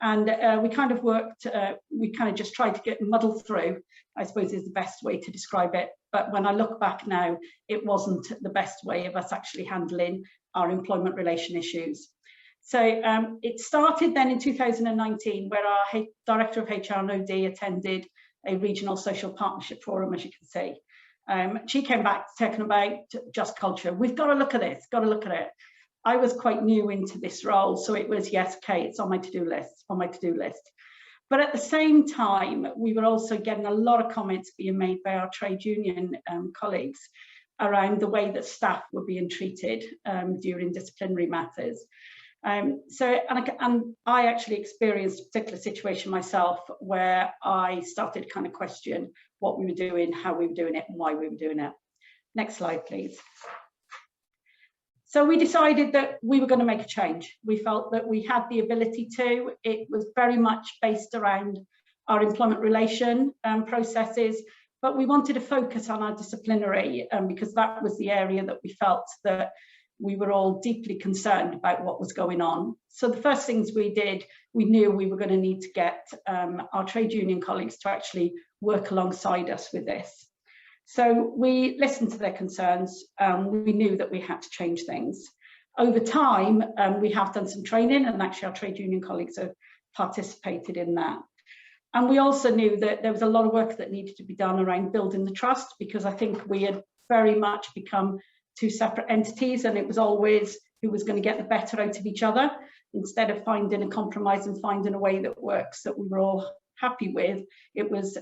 And we kind of just tried to get muddled through, I suppose is the best way to describe it. But when I look back now, it wasn't the best way of us actually handling our employment relation issues. So it started then in 2019, where our Director of HR and OD attended a regional social partnership forum, as you can see. She came back talking about just culture. We've got to look at this, got to look at it. I was quite new into this role, so it was, yes, okay, it's on my to-do list, But at the same time, we were also getting a lot of comments being made by our trade union colleagues around the way that staff were being treated during disciplinary matters. And I actually experienced a particular situation myself where I started to kind of question what we were doing, how we were doing it, and why we were doing it. Next slide, please. So we decided that we were going to make a change. We felt that we had the ability to. It was very much based around our employment relation processes, but we wanted to focus on our disciplinary because that was the area that we felt that we were all deeply concerned about what was going on. So the first things we did, we knew we were going to need to get our trade union colleagues to actually work alongside us with this. So we listened to their concerns. We knew that we had to change things. Over time, we have done some training, and actually our trade union colleagues have participated in that. And we also knew that there was a lot of work that needed to be done around building the trust, because I think we had very much become two separate entities, and it was always who was going to get the better out of each other, instead of finding a compromise and finding a way that works that we were all happy with. It was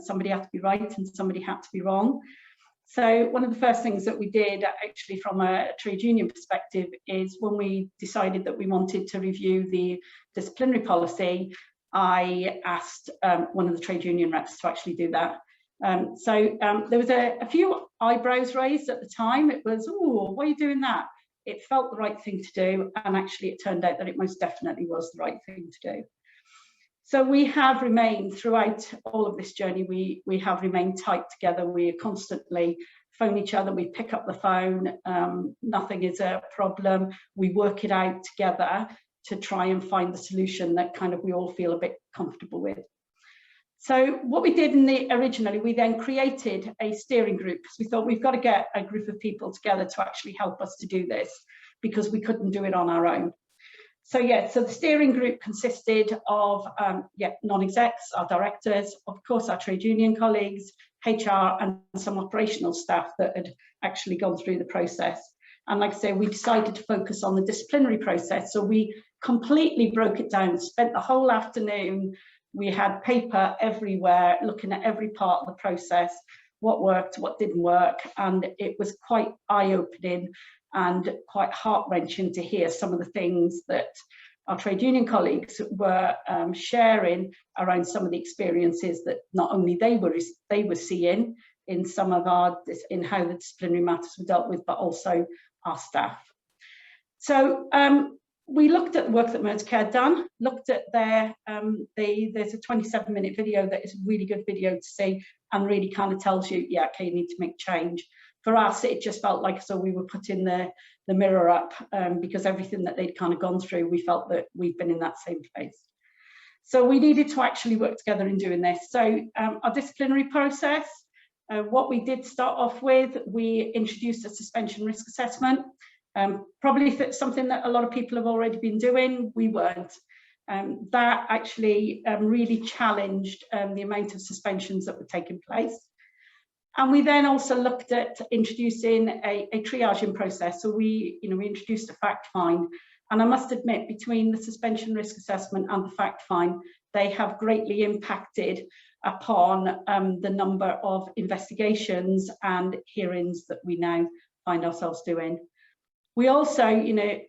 somebody had to be right and somebody had to be wrong. So one of the first things that we did, actually from a trade union perspective, is when we decided that we wanted to review the disciplinary policy, I asked one of the trade union reps to actually do that. There was a few eyebrows raised at the time. It was, oh, why are you doing that? It felt the right thing to do, and actually it turned out that it most definitely was the right thing to do. So we have remained throughout all of this journey, we have remained tight together. We constantly phone each other, we pick up the phone, nothing is a problem. We work it out together to try and find the solution that kind of we all feel a bit comfortable with. So what we did originally, we then created a steering group, because we thought we've got to get a group of people together to actually help us to do this, because we couldn't do it on our own. So the steering group consisted of non-execs, our directors, of course our trade union colleagues, HR, and some operational staff that had actually gone through the process. And like I say, we decided to focus on the disciplinary process. So we completely broke it down, spent the whole afternoon. We had paper everywhere, looking at every part of the process, what worked, what didn't work. And it was quite eye-opening and quite heart-wrenching to hear some of the things that our trade union colleagues were sharing around some of the experiences that not only they were seeing in some of in how the disciplinary matters were dealt with, but also our staff. So we looked at the work that Menopause had done, looked at there's a 27-minute video that is a really good video to see, and really kind of tells you, yeah, okay, you need to make change. For us, it just felt like so we were putting the mirror up, because everything that they'd kind of gone through, we felt that we've been in that same place. So we needed to actually work together in doing this. So our disciplinary process, what we did start off with, we introduced a suspension risk assessment. Probably something that a lot of people have already been doing, we weren't. That actually really challenged the amount of suspensions that were taking place. And we then also looked at introducing a triaging process. So we introduced a fact find. And I must admit, between the suspension risk assessment and the fact find, they have greatly impacted upon the number of investigations and hearings that we now find ourselves doing. We also,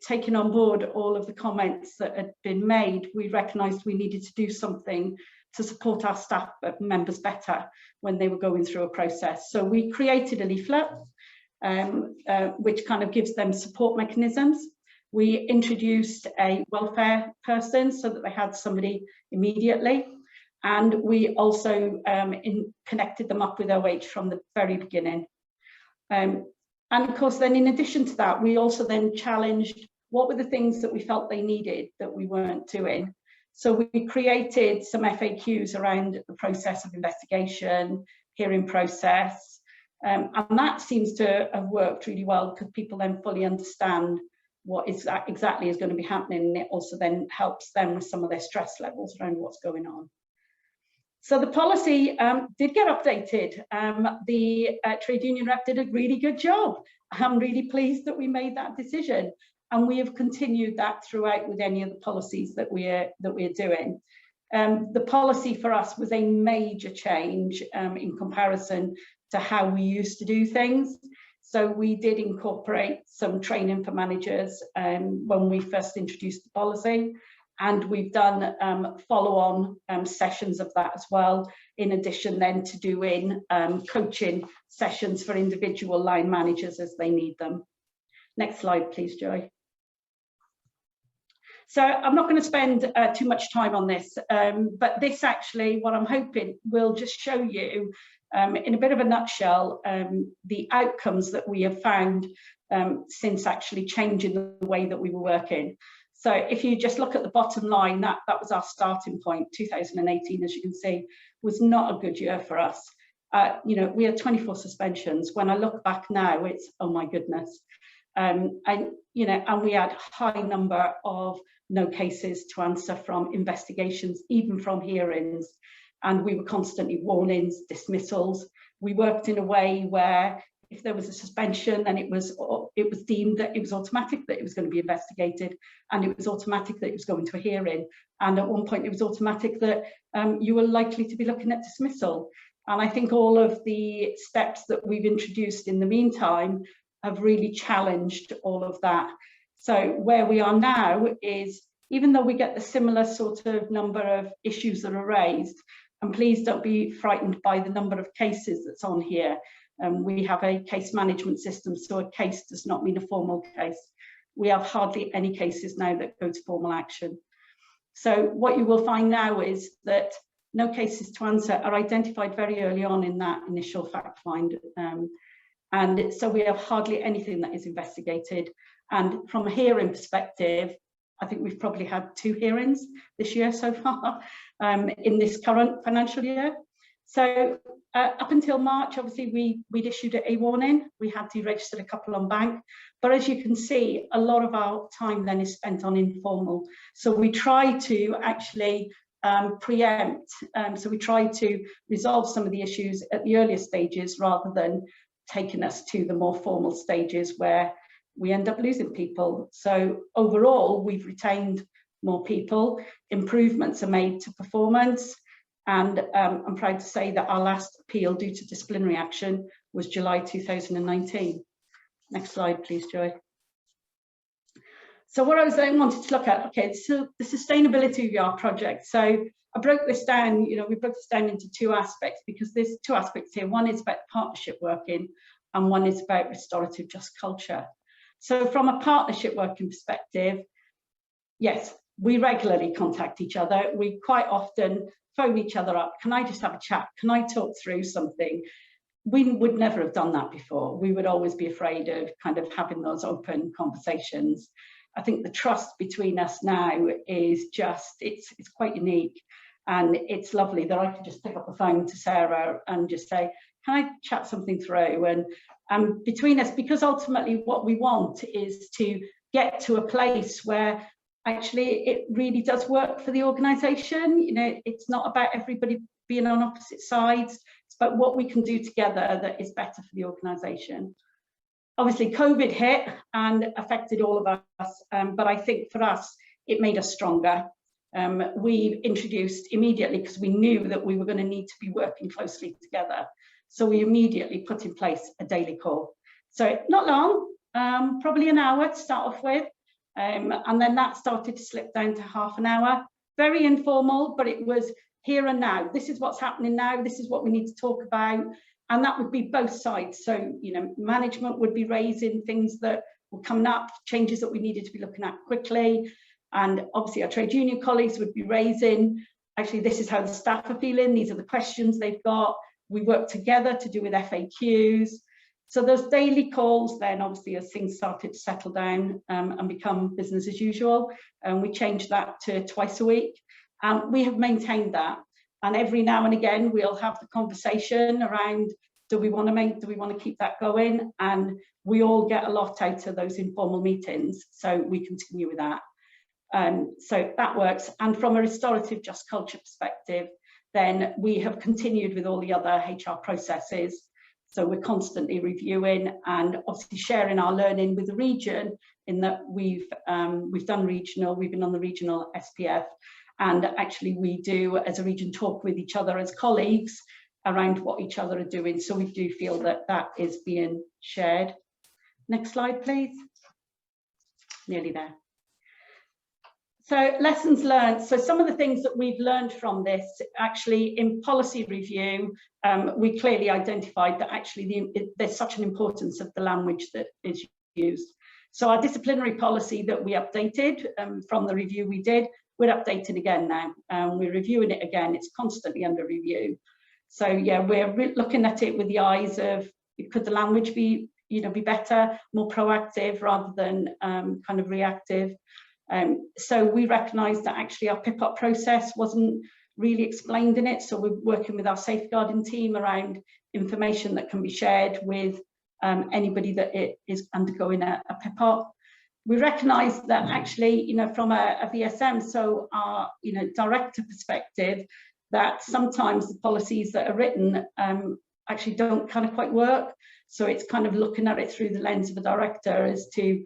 taking on board all of the comments that had been made, we recognised we needed to do something to support our staff members better when they were going through a process. So we created a leaflet, which kind of gives them support mechanisms. We introduced a welfare person so that they had somebody immediately. And we also connected them up with OH from the very beginning. And of course, then in addition to that, we also then challenged what were the things that we felt they needed that we weren't doing. So we created some FAQs around the process of investigation, hearing process, and that seems to have worked really well, because people then fully understand what exactly is going to be happening, and it also then helps them with some of their stress levels around what's going on. So the policy did get updated. The trade union rep did a really good job. I'm really pleased that we made that decision. And we have continued that throughout with any of the policies that we're doing. The policy for us was a major change in comparison to how we used to do things. So we did incorporate some training for managers when we first introduced the policy. And we've done follow-on sessions of that as well, in addition then to doing coaching sessions for individual line managers as they need them. Next slide, please, Joy. So I'm not going to spend too much time on this, but this actually, what I'm hoping will just show you in a bit of a nutshell, the outcomes that we have found since actually changing the way that we were working. So if you just look at the bottom line, that was our starting point. 2018, as you can see, was not a good year for us. We had 24 suspensions. When I look back now, it's, oh my goodness. And we had a high number of no cases to answer from investigations, even from hearings. and we were constantly warnings, dismissals. We worked in a way where if there was a suspension, then it was deemed that it was automatic that it was going to be investigated, and it was automatic that it was going to a hearing. And at one point it was automatic that you were likely to be looking at dismissal. And I think all of the steps that we've introduced in the meantime have really challenged all of that. So where we are now is, even though we get the similar sort of number of issues that are raised, and please don't be frightened by the number of cases that's on here. We have a case management system, so a case does not mean a formal case. We have hardly any cases now that go to formal action. So what you will find now is that no cases to answer are identified very early on in that initial fact find. And so we have hardly anything that is investigated. And from a hearing perspective, I think we've probably had 2 hearings this year so far in this current financial year. So up until March, obviously we'd issued a warning. We had deregistered a couple on bank, but as you can see, a lot of our time then is spent on informal. So we try to actually preempt. So we try to resolve some of the issues at the earlier stages rather than taking us to the more formal stages where we end up losing people. So overall, we've retained more people, improvements are made to performance, and I'm proud to say that our last appeal due to disciplinary action was July 2019. Next slide, please, Joy. So what I was then wanted to look at, okay, so the sustainability of our project. So I broke this down, we broke this down into 2 aspects, because there's 2 aspects here. One is about partnership working, and one is about restorative just culture. So from a partnership working perspective, yes, we regularly contact each other. We quite often phone each other up. Can I just have a chat? Can I talk through something? We would never have done that before. We would always be afraid of kind of having those open conversations. I think the trust between us now is just, it's quite unique. And it's lovely that I can just pick up the phone to Sarah and just say, can I chat something through? And between us, because ultimately what we want is to get to a place where actually it really does work for the organisation. It's not about everybody being on opposite sides. It's about what we can do together that is better for the organisation. Obviously, COVID hit and affected all of us, but I think for us, it made us stronger. We introduced immediately, because we knew that we were going to need to be working closely together. So we immediately put in place a daily call. So not long, probably an hour to start off with. And then that started to slip down to half an hour. Very informal, but it was here and now. This is what's happening now. This is what we need to talk about. And that would be both sides. So, management would be raising things that were coming up, changes that we needed to be looking at quickly. And obviously our trade union colleagues would be raising, actually, this is how the staff are feeling. These are the questions they've got. We work together to do with FAQs. So those daily calls then, obviously, as things started to settle down and become business as usual, and we changed that to twice a week. We have maintained that. And every now and again, we'll have the conversation around, do we want to keep that going? And we all get a lot out of those informal meetings. So we continue with that. So that works. And from a restorative just culture perspective, then we have continued with all the other HR processes. So we're constantly reviewing and obviously sharing our learning with the region, in that we've done regional, we've been on the regional SPF, and actually we do as a region talk with each other as colleagues around what each other are doing. So we do feel that that is being shared. Next slide, please. Nearly there. So lessons learned. So some of the things that we've learned from this, actually in policy review, we clearly identified that actually there's such an importance of the language that is used. So our disciplinary policy that we updated from the review we did, we're updating again now. We're reviewing it again. It's constantly under review. So yeah, we're looking at it with the eyes of, could the language be, be better, more proactive rather than kind of reactive. So we recognised that actually our PIP-up process wasn't really explained in it. So we're working with our safeguarding team around information that can be shared with anybody that is undergoing a PIP-up. We recognise that actually, from a VSM, so our director perspective, that sometimes the policies that are written actually don't kind of quite work. So it's kind of looking at it through the lens of a director as to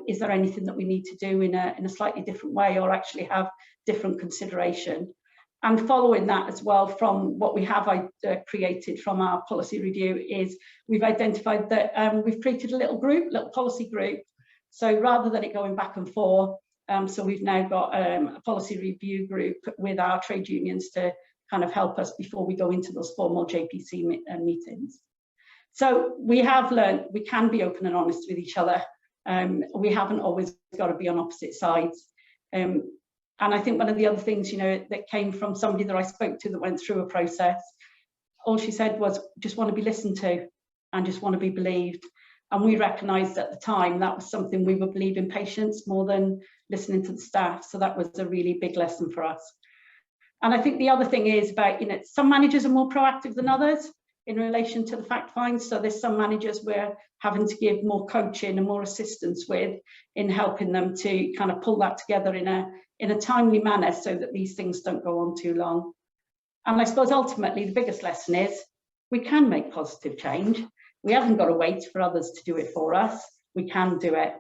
is there anything that we need to do in a slightly different way, or actually have different consideration. And following that as well, from what we have created from our policy review, is we've identified that we've created a little policy group. So rather than it going back and forth, so we've now got a policy review group with our trade unions to kind of help us before we go into those formal JPC meetings. So we have learned we can be open and honest with each other. We haven't always got to be on opposite sides. And I think one of the other things, you know, that came from somebody that I spoke to that went through a process, all she said was, just want to be listened to and just want to be believed. And we recognised at the time that was something we would believe in patients more than listening to the staff. So that was a really big lesson for us. And I think the other thing is about, you know, some managers are more proactive than others in relation to the fact finds. So there's some managers we're having to give more coaching and more assistance with in helping them to kind of pull that together in a timely manner so that these things don't go on too long. And I suppose ultimately the biggest lesson is we can make positive change. We haven't got to wait for others to do it for us. We can do it.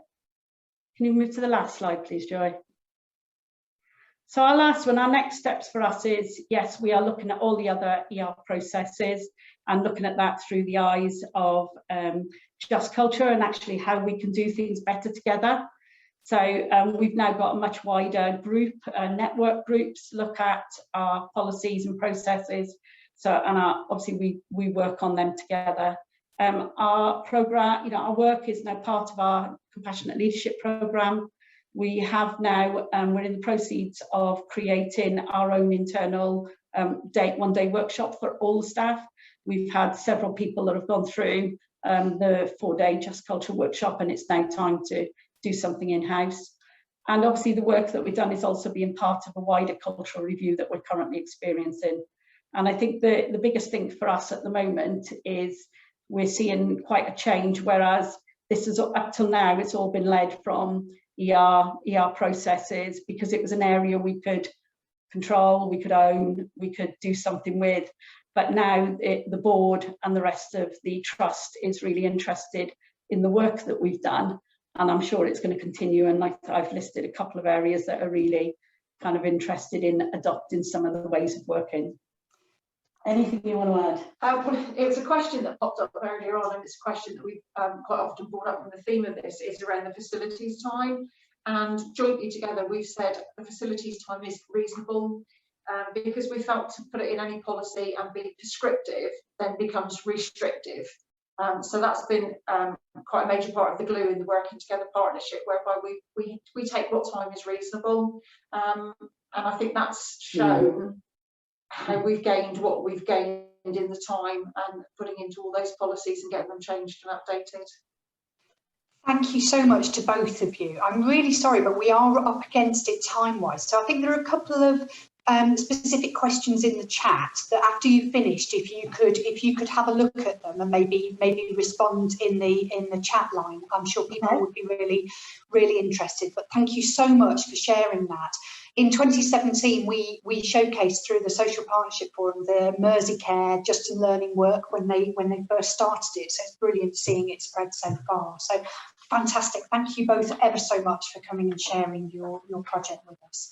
Can you move to the last slide, please, Joy? So our last one, our next steps for us is, yes, we are looking at all the other ER processes and looking at that through the eyes of just culture and actually how we can do things better together. So we've now got a much wider group, network groups, look at our policies and processes. So, and obviously we work on them together. Our program, you know, our work is now part of our compassionate leadership program. We have now, we're in the proceeds of creating our own internal one-day workshop for all the staff. We've had several people that have gone through the 4-day Just Culture workshop, and it's now time to do something in-house. And obviously the work that we've done is also being part of a wider cultural review that we're currently experiencing. And I think the biggest thing for us at the moment is we're seeing quite a change, whereas this is up till now, it's all been led from ER processes, because it was an area we could control, we could own, we could do something with. But now the board and the rest of the trust is really interested in the work that we've done. And I'm sure it's going to continue. And like I've listed a couple of areas that are really kind of interested in adopting some of the ways of working. Anything you want to add? Well, it was a question that popped up earlier on, and it's a question that we've quite often brought up, and the theme of this is around the facilities time. And jointly together, we've said the facilities time is reasonable, because we felt to put it in any policy and be prescriptive then becomes restrictive. So that's been quite a major part of the glue in the working together partnership, whereby we take what time is reasonable, and I think that's shown how we've gained what we've gained in the time and putting into all those policies and getting them changed and updated. Thank you so much to both of you. I'm really sorry, but we are up against it time-wise. So I think there are a couple of specific questions in the chat that after you've finished, if you could have a look at them and maybe respond in the chat line. I'm sure people would be really interested. But thank you so much for sharing that. In 2017, we showcased through the Social Partnership Forum the Merseycare Just in Learning work when they first started it. So it's brilliant seeing it spread so far. So fantastic. Thank you both ever so much for coming and sharing your project with us.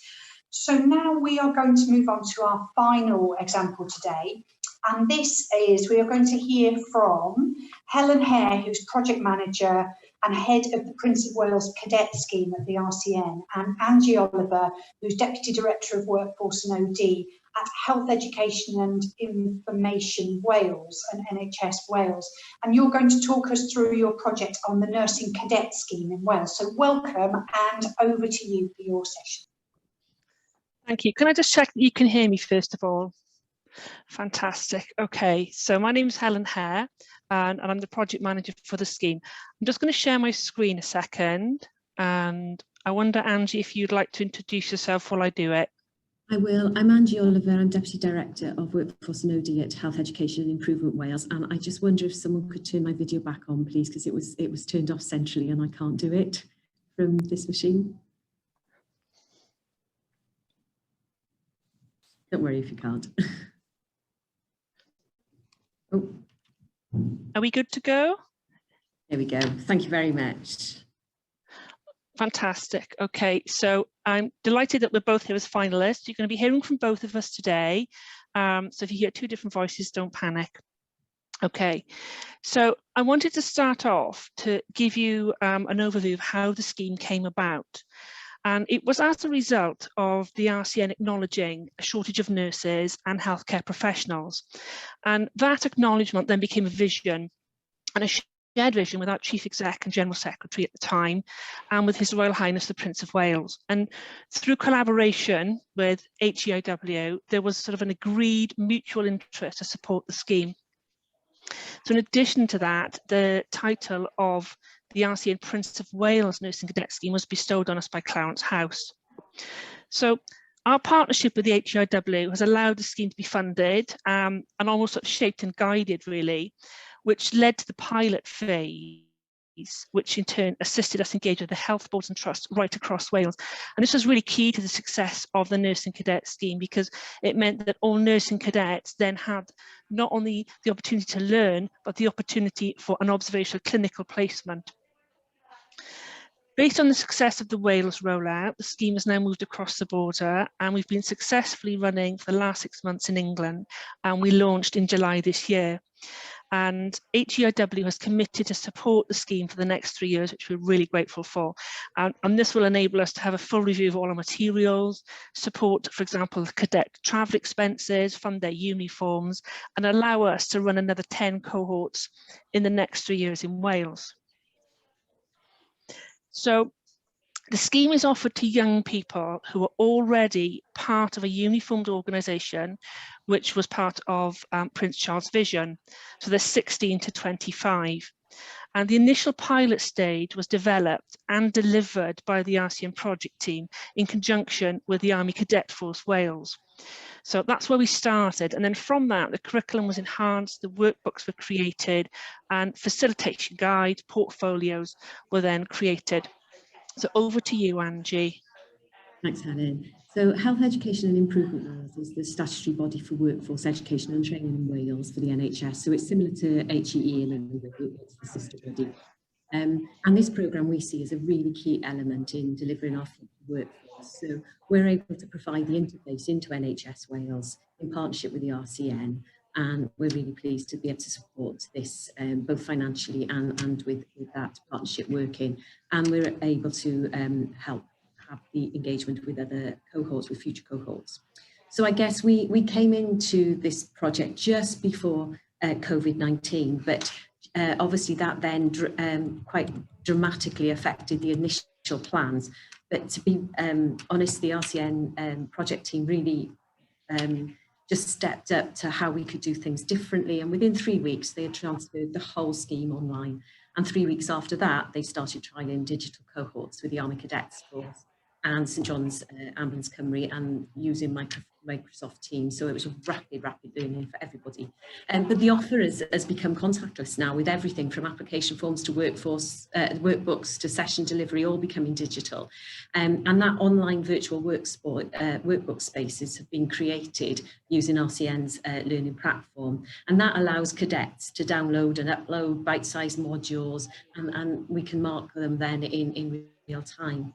So now we are going to move on to our final example today. And this is, we are going to hear from Helen Hare, who's project manager and head of the Prince of Wales Cadet Scheme at the RCN, and Angie Oliver, who's Deputy Director of Workforce and OD at Health Education and Information Wales and NHS Wales. And you're going to talk us through your project on the Nursing Cadet Scheme in Wales. So welcome, and over to you for your session. Thank you. Can I just check that you can hear me first of all? Fantastic. Okay, so my name is Helen Hare and I'm the project manager for the scheme. I'm just going to share my screen a second, and I wonder, Angie, if you'd like to introduce yourself while I do it. I will. I'm Angie Oliver. I'm Deputy Director of Workforce and OD at Health Education and Improvement Wales, and I just wonder if someone could turn my video back on, please, because it was turned off centrally and I can't do it from this machine. Don't worry if you can't. Oh, Are we good to go? there we go. Thank you very much. Fantastic. Okay, so I'm delighted that we're both here as finalists. You're going to be hearing from both of us today. So if you hear two different voices, don't panic. Okay, so I wanted to start off to give you an overview of how the scheme came about. And it was as a result of the RCN acknowledging a shortage of nurses and healthcare professionals. And that acknowledgement then became a vision, and a shared vision with our Chief Exec and General Secretary at the time, and with His Royal Highness the Prince of Wales. And through collaboration with HPMAAwards, there was sort of an agreed mutual interest to support the scheme. So in addition to that, the title of the RCN Prince of Wales Nursing Cadet Scheme was bestowed on us by Clarence House. So our partnership with the HPMAAwards has allowed the scheme to be funded and almost sort of shaped and guided, really, which led to the pilot phase, which in turn assisted us engage with the health boards and trusts right across Wales. And this was really key to the success of the nursing cadet scheme, because it meant that all nursing cadets then had not only the opportunity to learn, but the opportunity for an observational clinical placement. Based on the success of the Wales rollout, the scheme has now moved across the border, and we've been successfully running for the last 6 months in England, and we launched in July this year. And HPMAAwards has committed to support the scheme for the next 3 years, which we're really grateful for. And this will enable us to have a full review of all our materials, support, for example, cadet travel expenses, fund their uniforms, and allow us to run another 10 cohorts in the next 3 years in Wales. So the scheme is offered to young people who are already part of a uniformed organisation, which was part of Prince Charles' vision. So they're 16 to 25. And the initial pilot stage was developed and delivered by the RCN project team in conjunction with the Army Cadet Force Wales. So that's where we started. And then from that, the curriculum was enhanced, the workbooks were created, and facilitation guides, portfolios were then created. So over to you, Angie. Thanks, Helen. So Health Education and Improvement Wales is the statutory body for workforce education and training in Wales for the NHS. So it's similar to HEE in a way, it's the sister body. And this programme we see as a really key element in delivering our future workforce. So we're able to provide the interface into NHS Wales in partnership with the RCN, and we're really pleased to be able to support this both financially and with that partnership working. And we're able to help have the engagement with other cohorts, with future cohorts. So I guess we came into this project just before COVID-19, but obviously that then quite dramatically affected the initial plans. But to be honest, the RCN project team really just stepped up to how we could do things differently. And within 3 weeks, they had transferred the whole scheme online. And 3 weeks after that, they started trialling digital cohorts with the Army Cadets Force and St John's Ambulance Cymru, and using Microsoft Teams. So it was a rapid learning for everybody. But the offer has become contactless now, with everything from application forms to workbooks to session delivery, all becoming digital. And that online virtual workbook spaces have been created using RCN's learning platform. And that allows cadets to download and upload bite-sized modules, and we can mark them then in real time.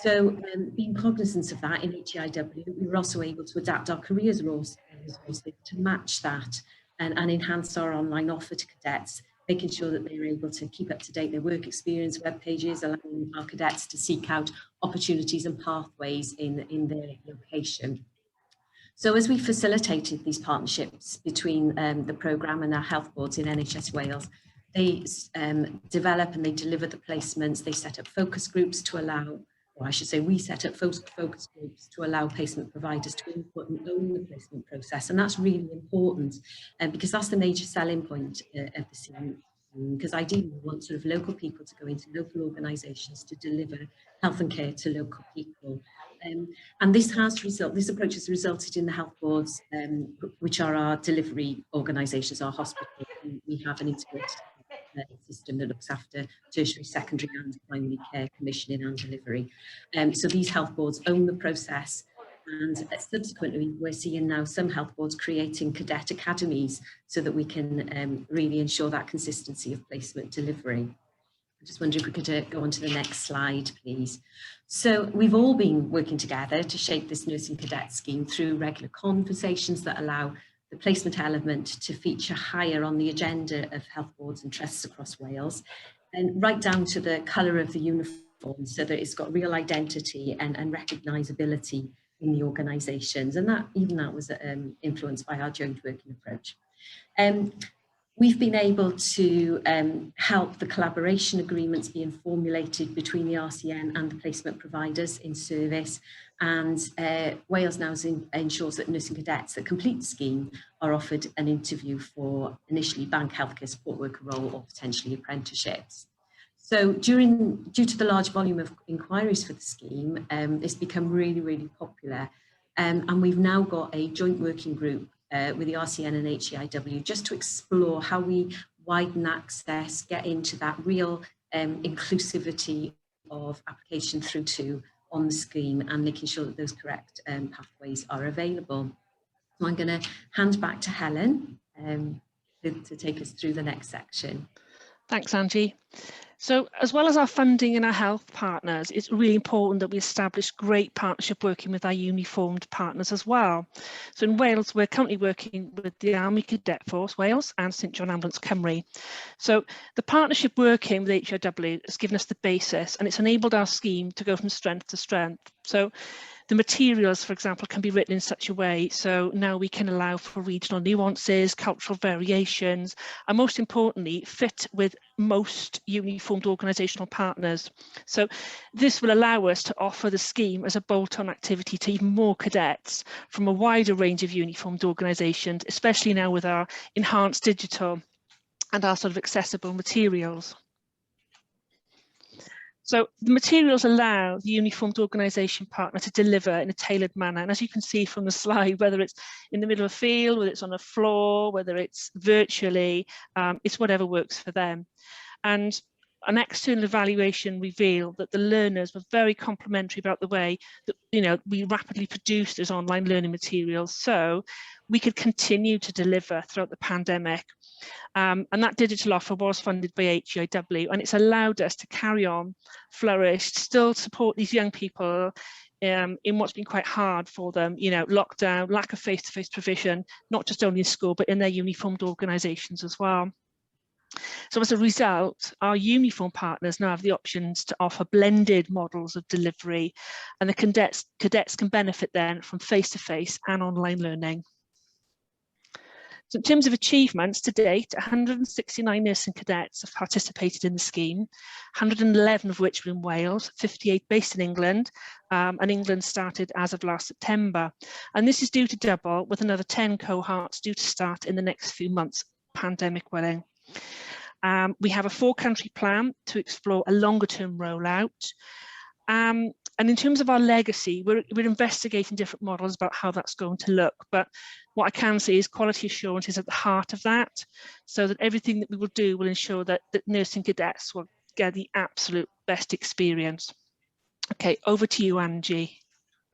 So being cognizant of that in HPMAAwards, we were also able to adapt our careers resources to match that and enhance our online offer to cadets, making sure that they were able to keep up to date their work experience web pages, allowing our cadets to seek out opportunities and pathways in their location. So as we facilitated these partnerships between the programme and our health boards in NHS Wales, they develop and they deliver the placements. They set up focus groups to allow, or I should say, we set up focus groups to allow placement providers to input and own the placement process. And that's really important because that's the major selling point of the scheme. Because ideally we want sort of local people to go into local organisations to deliver health and care to local people. And this approach has resulted in the health boards, which are our delivery organisations, our hospitals. We have an integrated system that looks after tertiary, secondary and primary care commissioning and delivery. So these health boards own the process. And subsequently, we're seeing now some health boards creating cadet academies so that we can really ensure that consistency of placement delivery. I just wonder if we could go on to the next slide, please. So we've all been working together to shape this nursing cadet scheme through regular conversations that allow the placement element to feature higher on the agenda of health boards and trusts across Wales, and right down to the colour of the uniform, so that it's got real identity and recognisability in the organisations, and that was influenced by our joint working approach. We've been able to help the collaboration agreements being formulated between the RCN and the placement providers in service, and Wales now ensures that nursing cadets that complete the scheme are offered an interview for initially bank healthcare support worker role or potentially apprenticeships. So due to the large volume of inquiries for the scheme, it's become really, really popular. And we've now got a joint working group with the RCN and HEIW just to explore how we widen access, get into that real inclusivity of application through to on the scheme, and making sure that those correct pathways are available. So I'm going to hand back to Helen to take us through the next section. Thanks, Angie. So as well as our funding and our health partners, it's really important that we establish great partnership working with our uniformed partners as well. So in Wales, we're currently working with the Army Cadet Force Wales and St John Ambulance Cymru. So the partnership working with HIW has given us the basis, and it's enabled our scheme to go from strength to strength. So the materials, for example, can be written in such a way so now we can allow for regional nuances, cultural variations, and most importantly, fit with most uniformed organisational partners. So this will allow us to offer the scheme as a bolt-on activity to even more cadets from a wider range of uniformed organisations, especially now with our enhanced digital and our sort of accessible materials. So the materials allow the uniformed organisation partner to deliver in a tailored manner. And as you can see from the slide, whether it's in the middle of a field, whether it's on a floor, whether it's virtually, it's whatever works for them. And an external evaluation revealed that the learners were very complimentary about the way that we rapidly produced those online learning materials, so we could continue to deliver throughout the pandemic. And that digital offer was funded by HEIW, and it's allowed us to carry on, flourish, still support these young people in what's been quite hard for them, lockdown, lack of face-to-face provision, not just only in school, but in their uniformed organisations as well. So as a result, our uniform partners now have the options to offer blended models of delivery, and the cadets can benefit then from face-to-face and online learning. So in terms of achievements to date, 169 nursing cadets have participated in the scheme, 111 of which were in Wales, 58 based in England, and England started as of last September. And this is due to double, with another 10 cohorts due to start in the next few months, pandemic willing. We have a 4-country plan to explore a longer-term rollout. And in terms of our legacy, we're investigating different models about how that's going to look. But what I can say is quality assurance is at the heart of that, so that everything that we will do will ensure that nursing cadets will get the absolute best experience. Okay, over to you, Angie.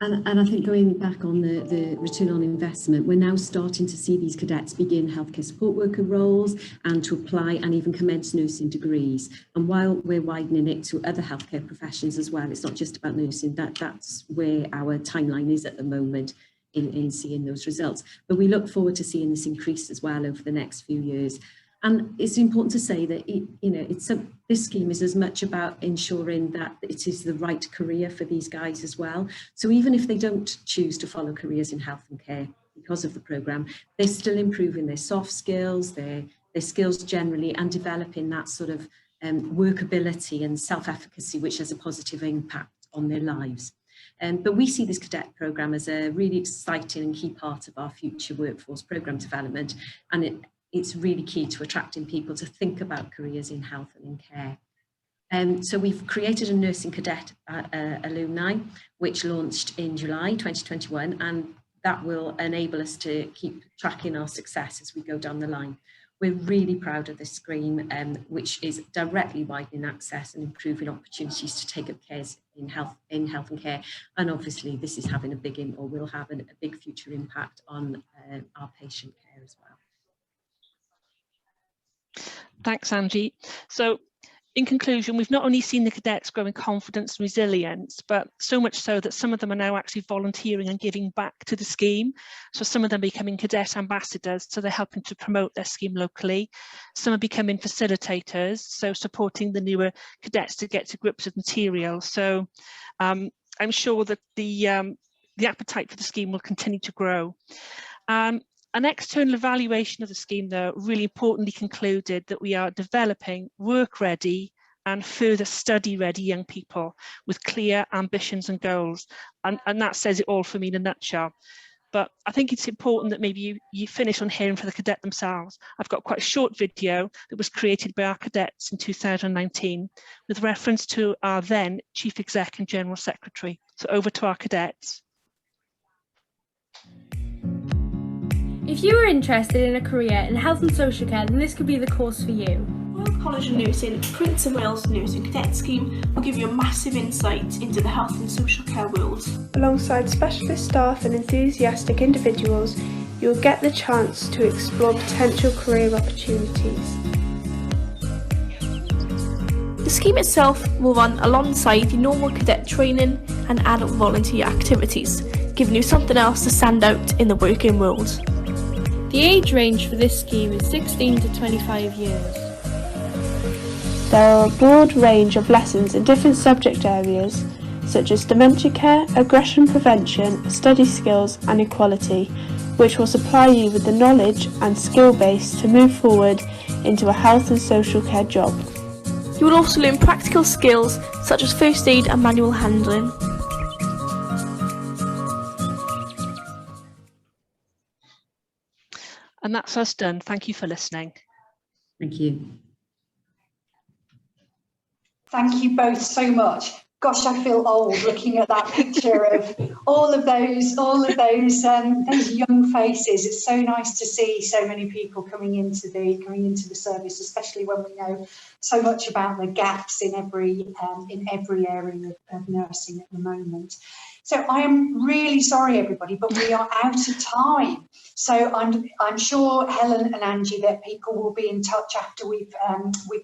And I think going back on the return on investment, we're now starting to see these cadets begin healthcare support worker roles and to apply and even commence nursing degrees. And while we're widening it to other healthcare professions as well, it's not just about nursing, that's where our timeline is at the moment in seeing those results. But we look forward to seeing this increase as well over the next few years. And it's important to say that this scheme is as much about ensuring that it is the right career for these guys as well. So even if they don't choose to follow careers in health and care because of the programme, they're still improving their soft skills, their skills generally, and developing that sort of workability and self-efficacy, which has a positive impact on their lives. But we see this cadet programme as a really exciting and key part of our future workforce programme development, and it's really key to attracting people to think about careers in health and in care. So we've created a nursing cadet alumni, which launched in July 2021, and that will enable us to keep tracking our success as we go down the line. We're really proud of this scheme, which is directly widening access and improving opportunities to take up in health and care, and obviously this is having a big will have a big future impact on our patient care as well. Thanks, Angie. So in conclusion, we've not only seen the cadets grow in confidence and resilience, but so much so that some of them are now actually volunteering and giving back to the scheme. So some of them becoming cadet ambassadors, so they're helping to promote their scheme locally. Some are becoming facilitators, so supporting the newer cadets to get to grips with material. So I'm sure that the appetite for the scheme will continue to grow. An external evaluation of the scheme, though, really importantly concluded that we are developing work-ready and further study-ready young people with clear ambitions and goals. And that says it all for me in a nutshell. But I think it's important that maybe you finish on hearing from the cadet themselves. I've got quite a short video that was created by our cadets in 2019 with reference to our then Chief Exec and General Secretary. So over to our cadets. If you are interested in a career in health and social care, then this could be the course for you. Royal College of Nursing Prince of Wales Nursing Cadet Scheme will give you a massive insight into the health and social care world. Alongside specialist staff and enthusiastic individuals, you will get the chance to explore potential career opportunities. The scheme itself will run alongside the normal cadet training and adult volunteer activities, giving you something else to stand out in the working world. The age range for this scheme is 16 to 25 years. There are a broad range of lessons in different subject areas such as dementia care, aggression prevention, study skills and equality, which will supply you with the knowledge and skill base to move forward into a health and social care job. You will also learn practical skills such as first aid and manual handling. And that's us done. Thank you for listening. Thank you. Thank you both so much. Gosh, I feel old looking at that picture of all of those young faces. It's so nice to see so many people coming into the service, especially when we know so much about the gaps in every area of nursing at the moment. So I am really sorry, everybody, but we are out of time. So I'm sure, Helen and Angie, that people will be in touch after we've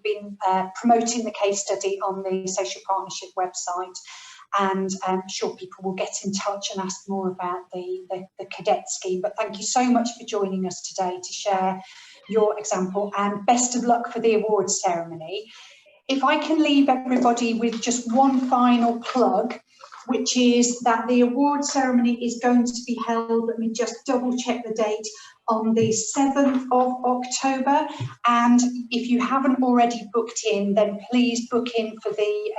been promoting the case study on the Social Partnership website, and I'm sure people will get in touch and ask more about the cadet scheme. But thank you so much for joining us today to share your example, and best of luck for the awards ceremony. If I can leave everybody with just one final plug, which is that the award ceremony is going to be held, let me just double check the date, on the 7th of October. And if you haven't already booked in, then please book in for the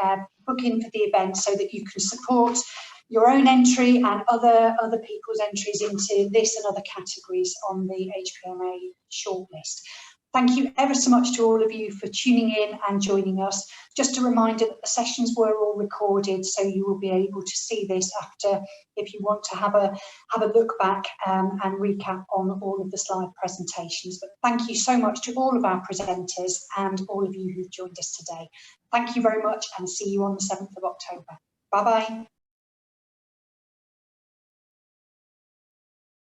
event so that you can support your own entry and other people's entries into this and other categories on the HPMA shortlist. Thank you ever so much to all of you for tuning in and joining us. Just a reminder that the sessions were all recorded, so you will be able to see this after if you want to have a look back and recap on all of the slide presentations. But thank you so much to all of our presenters and all of you who've joined us today. Thank you very much, and see you on the 7th of October. Bye-bye.